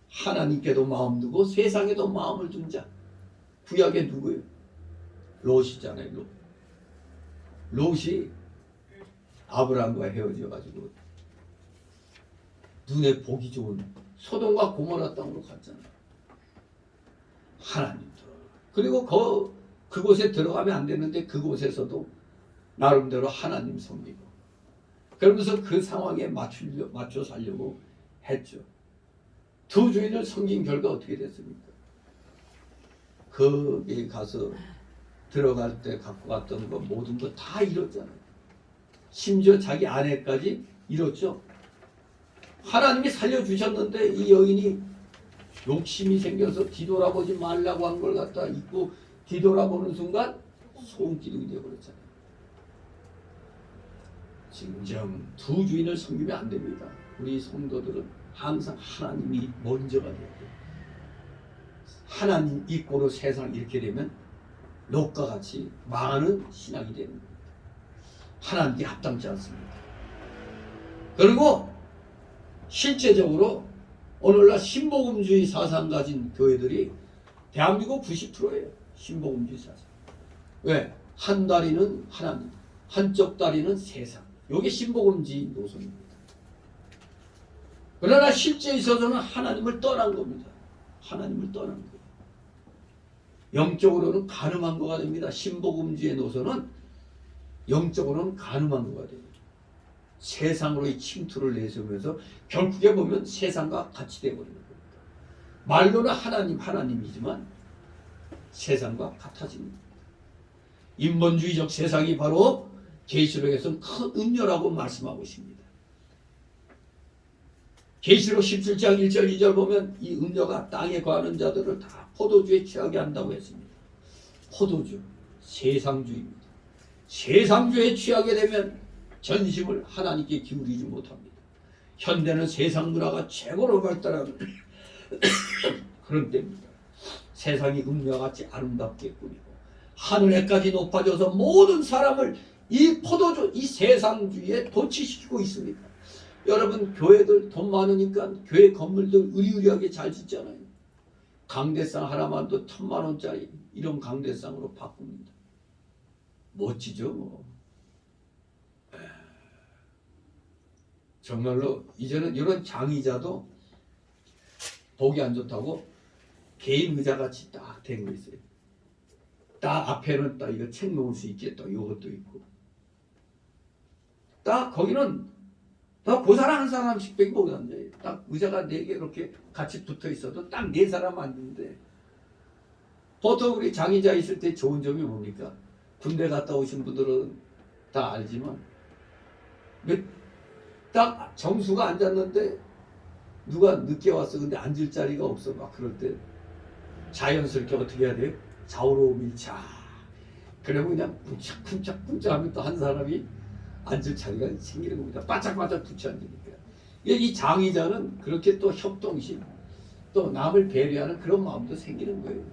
하나님께도 마음 두고 세상에도 마음을 둔 자. 구약에 누구예요? 롯이잖아요. 롯이 아브라함과 헤어져가지고 눈에 보기 좋은 소돔과 고모라 땅으로 갔잖아요. 하나님 들어. 그리고 그곳에 들어가면 안 되는데 그곳에서도 나름대로 하나님 섬기고 그러면서 그 상황에 맞춰 살려고 했죠. 두 주인을 섬긴 결과 어떻게 됐습니까? 거기 가서 들어갈 때 갖고 갔던 거 모든 거 다 잃었잖아요. 심지어 자기 아내까지 잃었죠. 하나님이 살려주셨는데 이 여인이 욕심이 생겨서 뒤돌아보지 말라고 한 걸 갖다 잊고 뒤돌아보는 순간 소음기둥이 되어버렸잖아요. 진정 두 주인을 섬기면 안 됩니다. 우리 성도들은 항상 하나님이 먼저가 돼야 돼요. 하나님 이꼬로 세상 이렇게 되면 롯과 같이 망하는 신앙이 되는 겁니다. 하나님께 합당치 않습니다. 그리고 실제적으로 오늘날 신복음주의 사상 가진 교회들이 대한민국 90%예요. 신복음주의 사상. 왜? 한 다리는 하나님, 한쪽 다리는 세상. 이게 신복음주의 노선입니다. 그러나 실제 있어서는 하나님을 떠난 겁니다. 하나님을 떠난 거예요. 영적으로는 가늠한 거가 됩니다. 신복음주의 노선은 영적으로는 가늠한 거가 돼요. 세상으로의 침투를 내세우면서 결국에 보면 세상과 같이 되어버리는 겁니다. 말로는 하나님이지만 세상과 같아집니다. 인본주의적 세상이 바로 계시록에서는 큰 음녀라고 말씀하고 있습니다. 계시록 17장 1절 2절 보면 이 음녀가 땅에 거하는 자들을 다 포도주에 취하게 한다고 했습니다. 포도주, 세상주의입니다. 세상주에 취하게 되면 전심을 하나님께 기울이지 못합니다. 현대는 세상 문화가 최고로 발달하는 그런 때입니다. 세상이 음녀같이 아름답게 꾸미고 하늘에까지 높아져서 모든 사람을 이 포도주, 이 세상주의에 도취시키고 있습니다. 여러분 교회들 돈 많으니까 교회 건물들 으리으리하게 잘 짓잖아요. 강대상 하나만도 1,000만 원짜리 이런 강대상으로 바꿉니다. 멋지죠 뭐. 정말로 이제는 이런 장의자도 보기 안 좋다고 개인 의자같이 딱 된 거 있어요. 딱 앞에는 딱 이거 책 놓을 수 있게 또 이것도 있고 딱 거기는 딱 그 사람 한 사람씩 밖에 못 앉아요. 딱 의자가 4개 이렇게 같이 붙어 있어도 딱 4사람 앉는데 보통 우리 장의자 있을 때 좋은 점이 뭡니까? 군대 갔다 오신 분들은 다 알지만 딱 정수가 앉았는데 누가 늦게 왔어. 근데 앉을 자리가 없어. 막 그럴 때 자연스럽게 어떻게 해야 돼요? 좌우로 밀착. 그러면 그냥 쿵짝쿵짝 하면 또 한 사람이 앉을 자리가 생기는 겁니다. 바짝바짝 붙여 앉으니까. 이 장의자는 그렇게 또 협동심, 또 남을 배려하는 그런 마음도 생기는 거예요.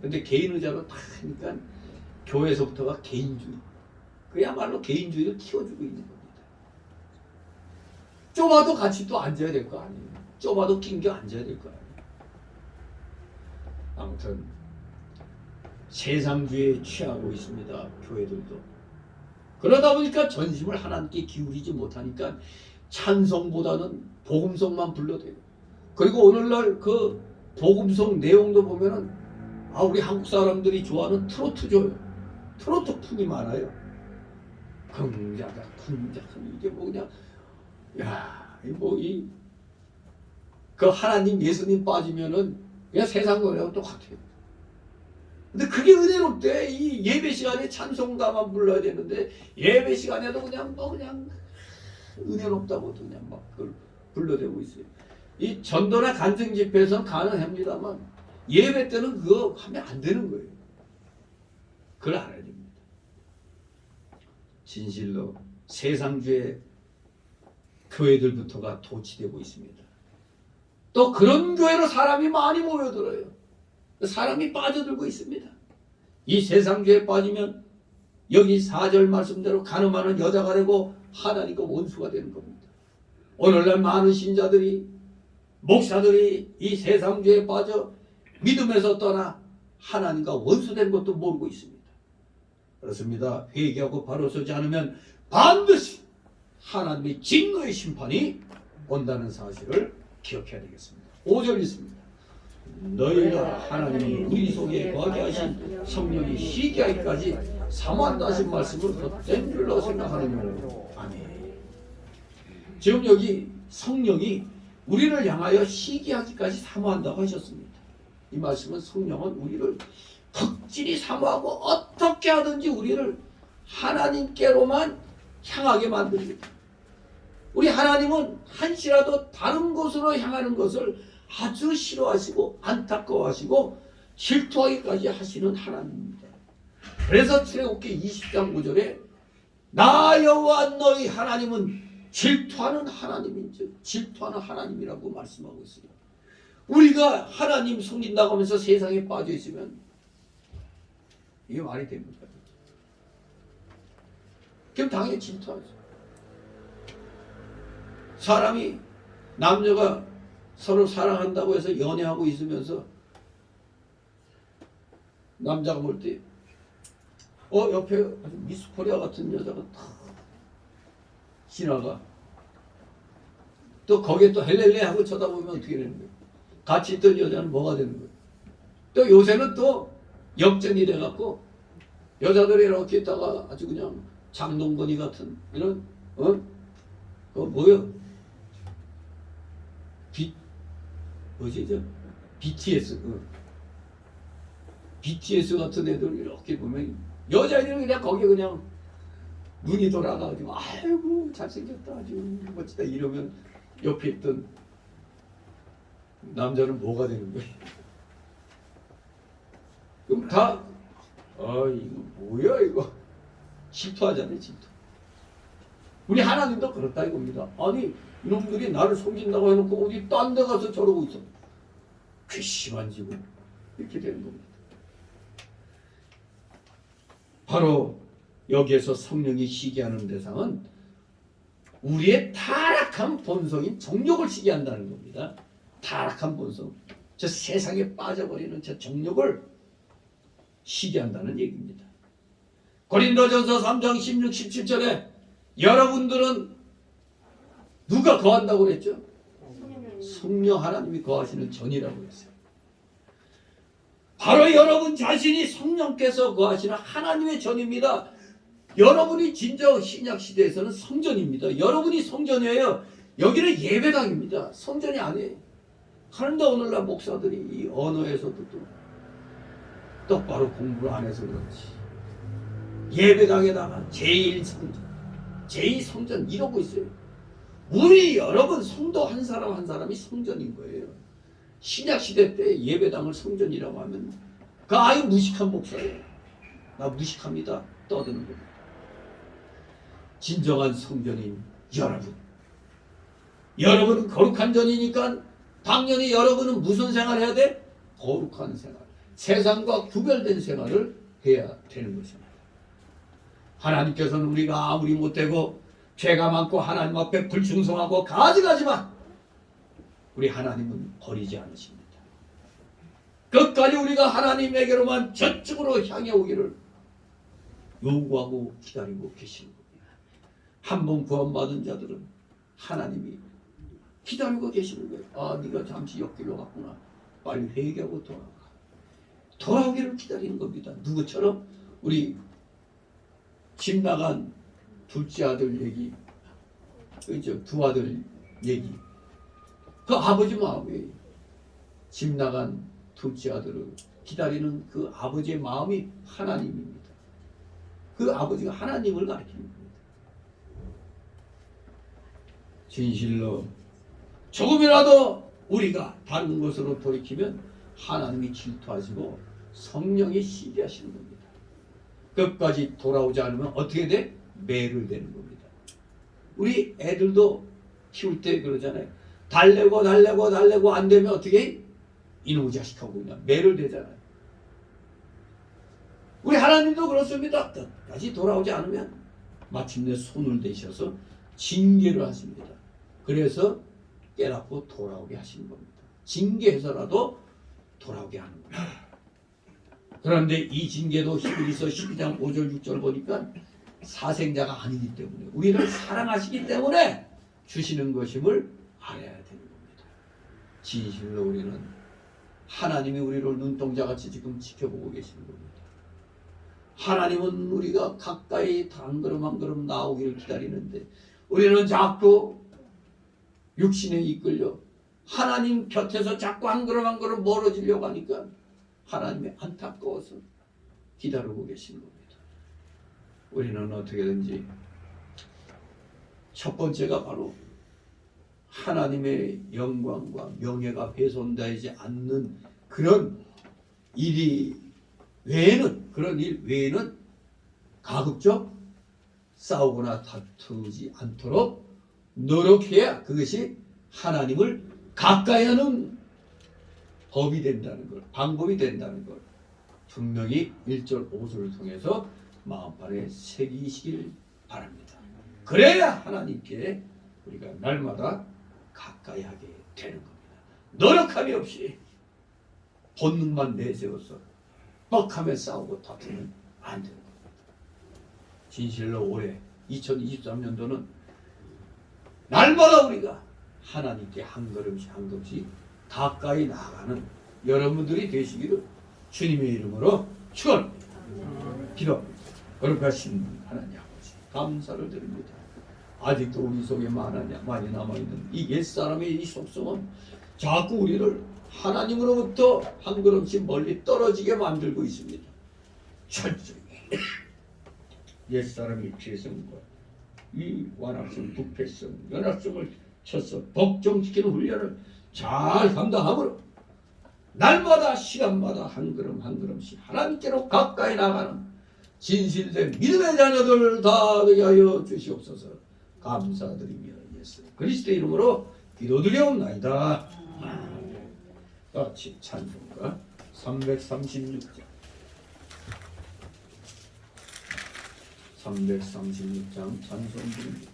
근데 개인 의자로 다 하니까 교회에서부터가 개인주의. 그야말로 개인주의를 키워주고 있는 겁니다. 좁아도 같이 또 앉아야 될 거 아니에요. 좁아도 낑겨 앉아야 될 거 아니에요. 아무튼 세상주의에 취하고 있습니다. 교회들도. 그러다 보니까 전심을 하나님께 기울이지 못하니까 찬송보다는 복음성만 불러대요. 그리고 오늘날 그 복음성 내용도 보면은 우리 한국 사람들이 좋아하는 트로트죠. 트로트 풍이 많아요. 긍자가 쿵자한 이게 뭐냐? 야, 그 하나님 예수님 빠지면은 그냥 세상 노래하고 똑같아요. 근데 그게 은혜롭대. 이 예배 시간에 찬송가만 불러야 되는데 예배 시간에도 그냥 은혜롭다고 그냥 막 그걸 불러대고 있어요. 이 전도나 간증 집회에서는 가능합니다만 예배 때는 그거 하면 안 되는 거예요. 그걸 알아야 됩니다. 진실로 세상주의 교회들부터가 도취되고 있습니다. 또 그런 교회로 사람이 많이 모여들어요. 사람이 빠져들고 있습니다. 이 세상주의에 빠지면 여기 4절 말씀대로 가늠하는 여자가 되고 하나님과 원수가 되는 겁니다. 오늘날 많은 신자들이 목사들이 이 세상주의에 빠져 믿음에서 떠나 하나님과 원수된 것도 모르고 있습니다. 그렇습니다. 회개하고 바로 서지 않으면 반드시 하나님의 진노의 심판이 온다는 사실을 기억해야 되겠습니다. 5절 있습니다. 너희가 하나님이 우리 속에 거하게 하신 성령이 시기하기까지 사모한다 하신 말씀을 헛된 줄로 생각하느뇨. 아멘. 지금 여기 성령이 우리를 향하여 시기하기까지 사모한다고 하셨습니다. 이 말씀은 성령은 우리를 극진히 사모하고 어떻게 하든지 우리를 하나님께로만 향하게 만듭니다. 우리 하나님은 한시라도 다른 곳으로 향하는 것을 아주 싫어하시고 안타까워하시고 질투하기까지 하시는 하나님입니다. 그래서 출애굽기 20장 5절에 나 여호와 너희 하나님은 질투하는 하나님인즉 질투하는 하나님이라고 말씀하고 있어요. 우리가 하나님 섬긴다고 하면서 세상에 빠져 있으면 이게 말이 됩니까? 그럼 당연히 질투하죠. 사람이 남녀가 서로 사랑한다고 해서 연애하고 있으면서 남자가 볼 때 옆에 아주 미스 코리아 같은 여자가 탁 지나가. 또 거기에 또 헬렐레 하고 쳐다보면 어떻게 되는 거예요? 같이 있던 여자는 뭐가 되는 거예요? 또 요새는 또 역전이 돼갖고 여자들이 이렇게 있다가 아주 그냥 장동건이 같은 이런 그거 뭐요? BTS BTS 같은 애들 이렇게 보면 여자애들은 그냥 거기 그냥 눈이 돌아가지고 아이고 잘생겼다 아주 멋지다 이러면 옆에 있던 남자는 뭐가 되는 거예요? 그럼 다 이거 뭐야 이거 질투하잖아요. 질투. 우리 하나님도 그렇다 이겁니다. 아니 이놈들이 나를 속인다고 해놓고 어디 딴 데 가서 저러고 있어. 괘씸한지고 이렇게 되는 겁니다. 바로 여기에서 성령이 시기하는 대상은 우리의 타락한 본성인 정욕을 시기한다는 겁니다. 타락한 본성, 저 세상에 빠져버리는 저 정욕을 시기한다는 얘기입니다. 고린도전서 3장 16, 17절에 여러분들은 누가 거한다고 그랬죠? 성령 하나님이 거하시는 전이라고 했어요. 바로 여러분 자신이 성령께서 거하시는 하나님의 전입니다. 여러분이 진정 신약 시대에서는 성전입니다. 여러분이 성전이에요. 여기는 예배당입니다. 성전이 아니에요. 그런데 오늘날 목사들이 이 언어에서도 또 똑바로 공부를 안 해서 그렇지. 예배당에다가 제1성전, 제2성전 이러고 있어요. 우리 여러분 성도 한 사람 한 사람이 성전인 거예요. 신약 시대 때 예배당을 성전이라고 하면 그 아유 무식한 목사예요. 나 무식합니다. 떠드는 겁니다. 진정한 성전인 여러분은 거룩한 전이니까 당연히 여러분은 무슨 생활을 해야 돼? 거룩한 생활, 세상과 구별된 생활을 해야 되는 것입니다. 하나님께서는 우리가 아무리 못되고 죄가 많고 하나님 앞에 불충성하고 가지가지만 우리 하나님은 버리지 않으십니다. 끝까지 우리가 하나님에게로만 저쪽으로 향해 오기를 요구하고 기다리고 계시는 겁니다. 한번 구원받은 자들은 하나님이 기다리고 계시는 거예요. 아, 네가 잠시 옆길로 갔구나. 빨리 회개하고 돌아가. 돌아오기를 기다리는 겁니다. 누구처럼? 우리 집 나간 둘째 아들 얘기, 그죠? 두 아들 얘기. 그 아버지 마음이 집 나간 둘째 아들을 기다리는 그 아버지의 마음이 하나님입니다. 그 아버지가 하나님을 가리키는 겁니다. 진실로 조금이라도 우리가 다른 것으로 돌이키면 하나님이 질투하시고 성령이 시기하시는 겁니다. 끝까지 돌아오지 않으면 어떻게 돼? 매를 되는 겁니다. 우리 애들도 키울 때 그러잖아요. 달래고 안 되면 어떻게 해? 이놈의 자식하고 그냥 매를 되잖아요. 우리 하나님도 그렇습니다. 끝까지 돌아오지 않으면 마침내 손을 대셔서 징계를 하십니다. 그래서 깨닫고 돌아오게 하시는 겁니다. 징계해서라도 돌아오게 하는 겁니다. 그런데 이 징계도 히브리서 12장 5절 6절 보니까 사생자가 아니기 때문에 우리를 사랑하시기 때문에 주시는 것임을 알아야 되는 겁니다. 진실로 우리는 하나님이 우리를 눈동자같이 지금 지켜보고 계시는 겁니다. 하나님은 우리가 가까이 한 걸음 한 걸음 나오기를 기다리는데 우리는 자꾸 육신에 이끌려 하나님 곁에서 자꾸 한 걸음 한 걸음 멀어지려고 하니까 하나님이 안타까워서 기다리고 계신 겁니다. 우리는 어떻게든지 첫 번째가 바로 하나님의 영광과 명예가 훼손되지 않는 그런 일이 외에는, 그런 일 외에는 가급적 싸우거나 다투지 않도록 노력해야 그것이 하나님을 가까이 하는 법이 된다는 걸, 방법이 된다는 걸 분명히 1절 5절을 통해서 마음판에 새기시길 바랍니다. 그래야 하나님께 우리가 날마다 가까이 하게 되는 겁니다. 노력함이 없이 본능만 내세워서 뻑하며 싸우고 다투면 안 되는 겁니다. 진실로 올해 2023년도는 날마다 우리가 하나님께 한 걸음씩 한 걸음씩 가까이 나아가는 여러분들이 되시기를 주님의 이름으로 축원합니다. 기도합니다. 거룩하신 하나님 아버지 감사를 드립니다. 아직도 우리 속에 많이 남아있는 이 옛사람의 이 속성은 자꾸 우리를 하나님으로부터 한 걸음씩 멀리 떨어지게 만들고 있습니다. 철저히 옛사람의 죄성과 이 완악성, 부패성, 연합성을 쳐서 복종시키는 훈련을 잘 감당함으로 날마다 시간마다 한 걸음 한 걸음씩 하나님께로 가까이 나가는 진실된 믿음의 자녀들 다 되게 하여 주시옵소서. 감사드리며 예수 그리스도의 이름으로 기도드리옵나이다. 같이 찬송가 336장 336장 찬송 드립니다.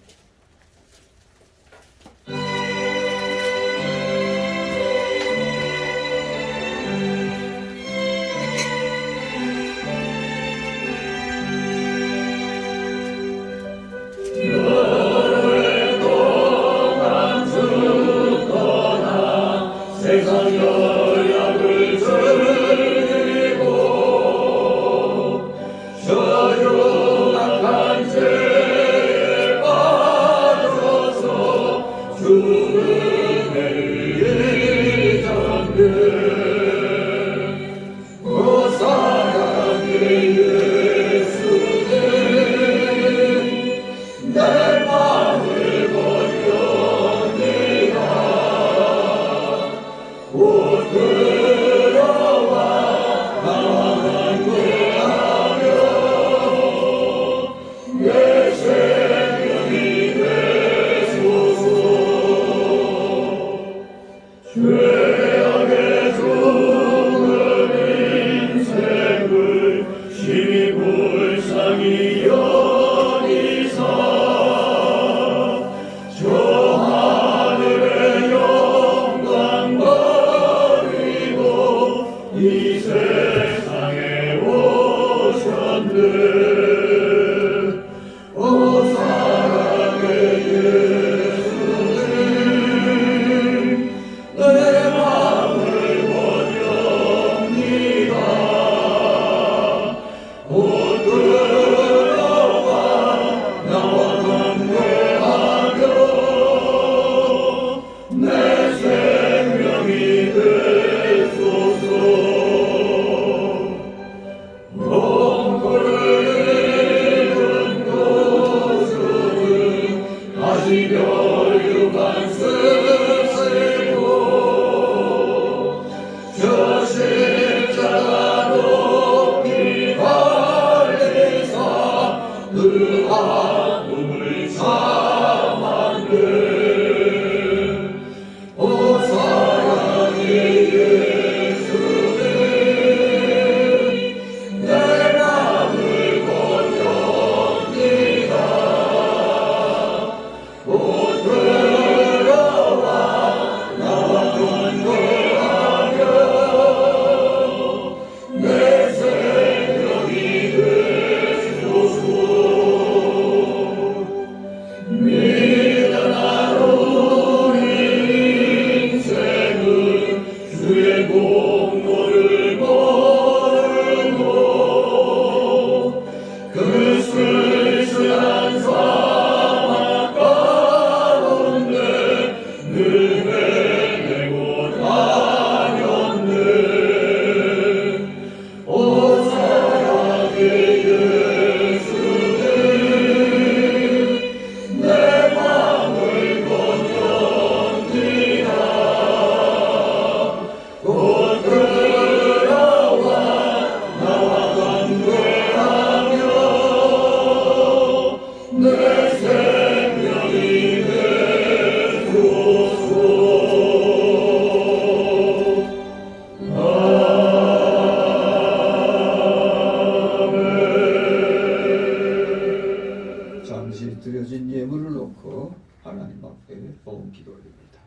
잠시 드려진 예물을 놓고 하나님 앞에 보험 기도드립니다.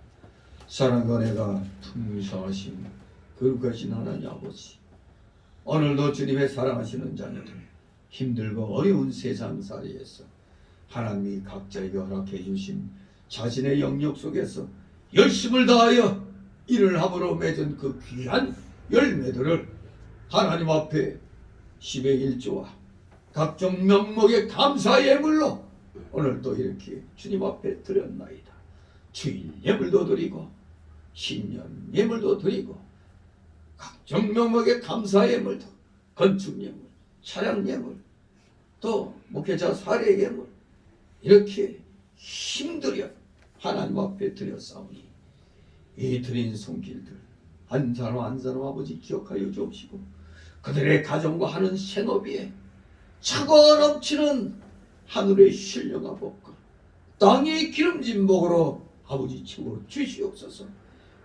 사랑과 은혜가 풍성하신 거룩하신 하나님 아버지, 오늘도 주님의 사랑하시는 자녀들, 힘들고 어려운 세상살이에서 하나님이 각자에게 허락해 주신 자신의 영역 속에서 열심을 다하여 일을 함으로 맺은 그 귀한 열매들을 하나님 앞에 10의 1조와 각종 명목의 감사 예물로 오늘 또 이렇게 주님 앞에 드렸나이다. 주일 예물도 드리고 신년 예물도 드리고 각종 명목의 감사 예물도, 건축 예물, 차량 예물, 또 목회자 사례 예물, 이렇게 힘들여 하나님 앞에 드렸사오니 이 드린 손길들 한 사람 한 사람 아버지 기억하여 주옵시고 그들의 가정과 하는 생업에 차고 넘치는 하늘의 신령한 복과 땅의 기름진 복으로 아버지 채워 주시옵소서.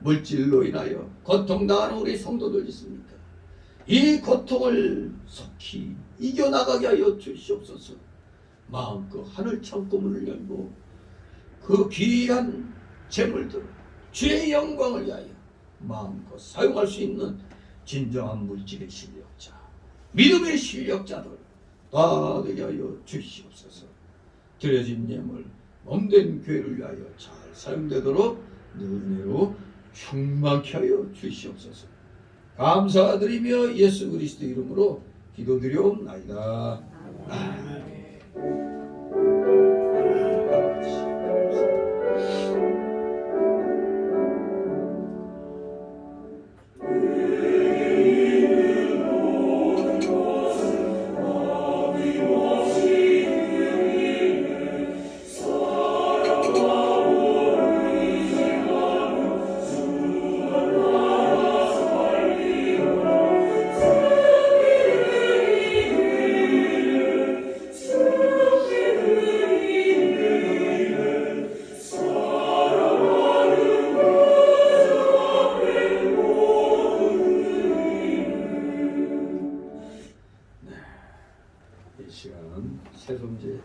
물질로 인하여 고통당하는 우리 성도들 있습니까? 이 고통을 속히 이겨나가게 하여 주시옵소서. 마음껏 하늘 창고문을 열고 그 귀한 재물들을 주의 영광을 위하여 마음껏 사용할 수 있는 진정한 물질의 실력자, 믿음의 실력자들 다 되게 하여 주시옵소서. 드려진 예물 몸된 교회를 위하여 잘 사용되도록 은혜로 충만케 하여 주시옵소서. 감사드리며 예수 그리스도 이름으로 기도드려옵나이다. 아멘.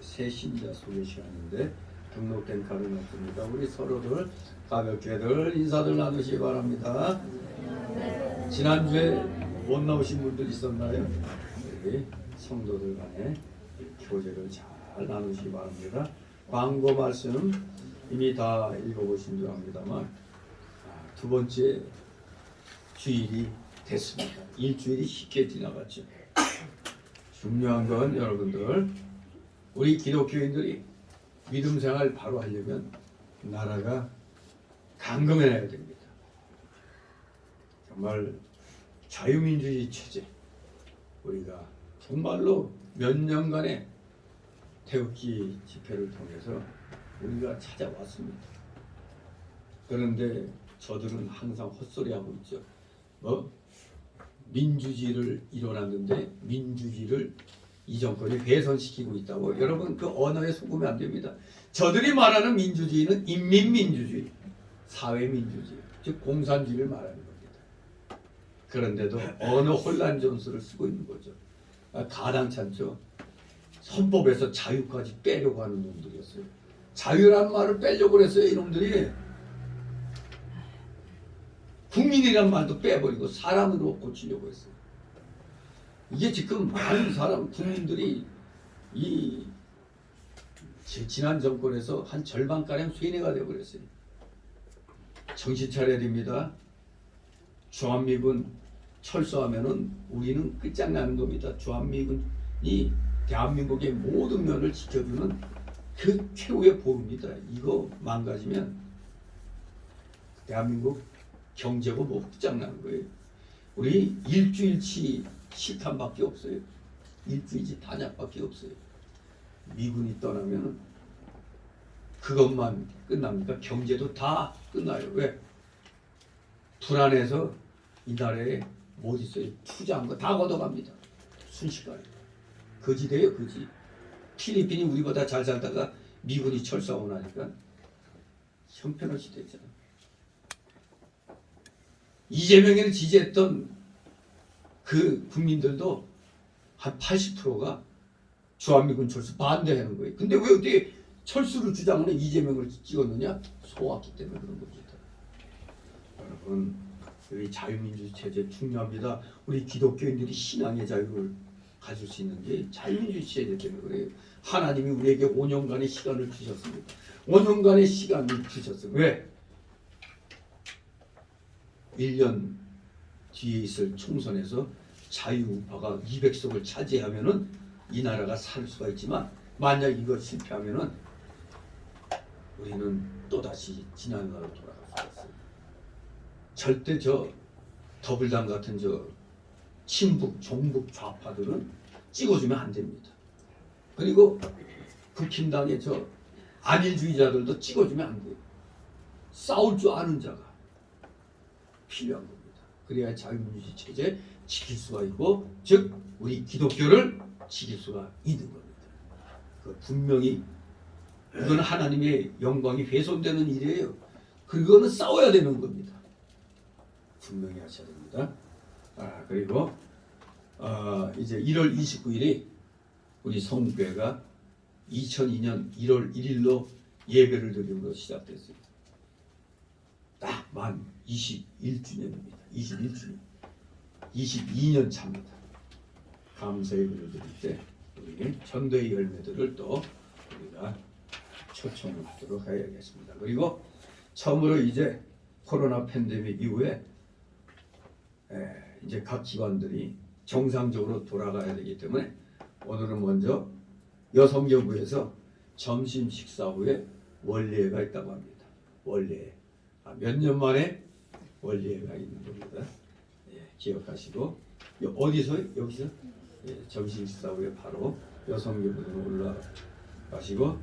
새신자 소개 시간인데 등록된 카드는 없습니다. 우리 서로들 가볍게들 인사들 나누시기 바랍니다. 지난주에 못 나오신 분들 있었나요? 우리 성도들 간에 교제를 잘 나누시기 바랍니다. 광고 말씀 이미 다 읽어보신 줄 압니다만 두 번째 주일이 됐습니다. 일주일이 쉽게 지나갔죠. 중요한 건 여러분들 우리 기독교인들이 믿음 생활 바로 하려면 나라가 강건해야 됩니다. 정말 자유민주주의 체제 우리가 정말로 몇 년간의 태극기 집회를 통해서 우리가 찾아왔습니다. 그런데 저들은 항상 헛소리하고 있죠. 민주주의를 이뤄놨는데 민주주의를 이 정권이 훼손시키고 있다고. 여러분 그 언어에 속으면 안 됩니다. 저들이 말하는 민주주의는 인민민주주의, 사회민주주의, 즉 공산주의를 말하는 겁니다. 그런데도 언어 혼란 전술을 쓰고 있는 거죠. 가당찮죠. 헌법에서 자유까지 빼려고 하는 놈들이었어요. 자유란 말을 빼려고 그랬어요. 이놈들이 국민이란 말도 빼버리고 사람으로 고치려고 했어요. 이게 지금 많은 사람 국민들이 이 지난 정권에서 한 절반가량 쇠뇌가 되어버렸어요. 정신 차려야 됩니다. 주한미군 철수하면은 우리는 끝장나는 겁니다. 주한미군이 대한민국의 모든 면을 지켜주는 그 최후의 보루입니다. 이거 망가지면 대한민국 경제고 뭐 끝장나는 거예요. 우리 일주일치 식탐밖에 없어요. 일주일치 단약밖에 없어요. 미군이 떠나면 그것만 끝납니까? 경제도 다 끝나요. 왜? 불안해서 이 나라에 못 있어요. 투자한 거 다 걷어갑니다. 순식간에. 거지 돼요, 거지. 필리핀이 우리보다 잘 살다가 미군이 철수하고 나니까 형편없이 됐잖아. 이재명을 지지했던 그 국민들도 한 80%가 주한미군 철수 반대하는 거예요. 근데 왜 어떻게 철수를 주장하는 이재명을 찍었느냐? 소왔기 때문에 그런 겁니다. 여러분, 우리 자유민주 체제 중요합니다. 우리 기독교인들이 신앙의 자유를 가질 수 있는 게 자유민주 체제 때문에 그래요. 하나님이 우리에게 5년간의 시간을 주셨습니다. 5년간의 시간을 주셨어요. 왜? 1년 뒤에 있을 총선에서 자유우파가 200석을 차지하면은 이 나라가 살 수가 있지만 만약 이거 실패하면은 우리는 또다시 지난날로 돌아갈 수가 있어요. 절대 저 더블당 같은 저 친북, 종북 좌파들은 찍어주면 안 됩니다. 그리고 국힘당의 저 안일주의자들도 찍어주면 안 돼요. 싸울 줄 아는 자가 필요한 겁니다. 그래야 자유민주 체제 지킬 수가 있고, 즉 우리 기독교를 지킬 수가 있는 겁니다. 그 분명히 이건 하나님의 영광이 훼손되는 일이에요. 그거는 싸워야 되는 겁니다. 분명히 하셔야 됩니다. 그리고 이제 1월 29일이 우리 성교회가 2002년 1월 1일로 예배를 드림으로 시작됐어요. 딱 만 21주년입니다. 21주년. 22년 차입니다. 감사 예배를 드릴 때 우리 전도의 열매들을 또 우리가 초청을 하도록 해야겠습니다. 그리고 처음으로 이제 코로나 팬데믹 이후에 이제 각 기관들이 정상적으로 돌아가야 되기 때문에 오늘은 먼저 여성교부에서 점심 식사 후에 원례회가 있다고 합니다. 원례회. 몇 년 만에 원례회가 있는 겁니다. 기억하시고 어디서? 여기서? 점심 식사 후에 바로 여성교부로 올라가시고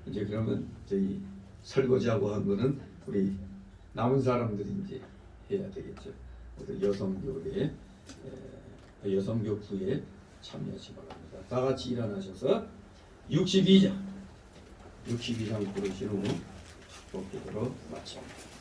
이제 그러면 저희 설거지하고 한 거는 우리 남은 사람들이 이제 해야 되겠죠. 그래서 여성교부에 참여하시 바랍니다. 다 같이 일어나셔서 62장 부르신 후 축복기도로 마칩니다.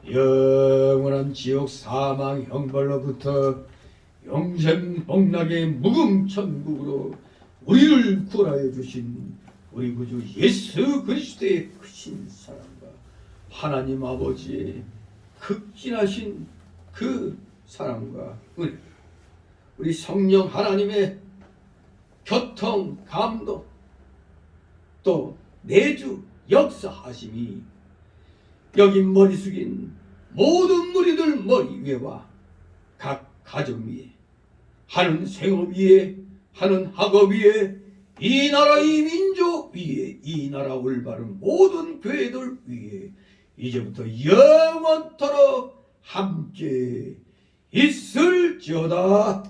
영원한 지옥 사망 형벌로부터 영생 복락의 무궁천국으로 우리를 구원하여 주신 우리 구주 예수 그리스도의 크신 사랑과 하나님 아버지의 극진하신 그 사랑과 우리 성령 하나님의 교통 감동 또 내주 역사하심이 여기 머리 숙인 모든 무리들 머리 위에와 각 가정 위에 하는 생업 위에 하는 학업 위에 이 나라 이 민족 위에 이 나라 올바른 모든 교회들 위에 이제부터 영원토록 함께 있을지어다.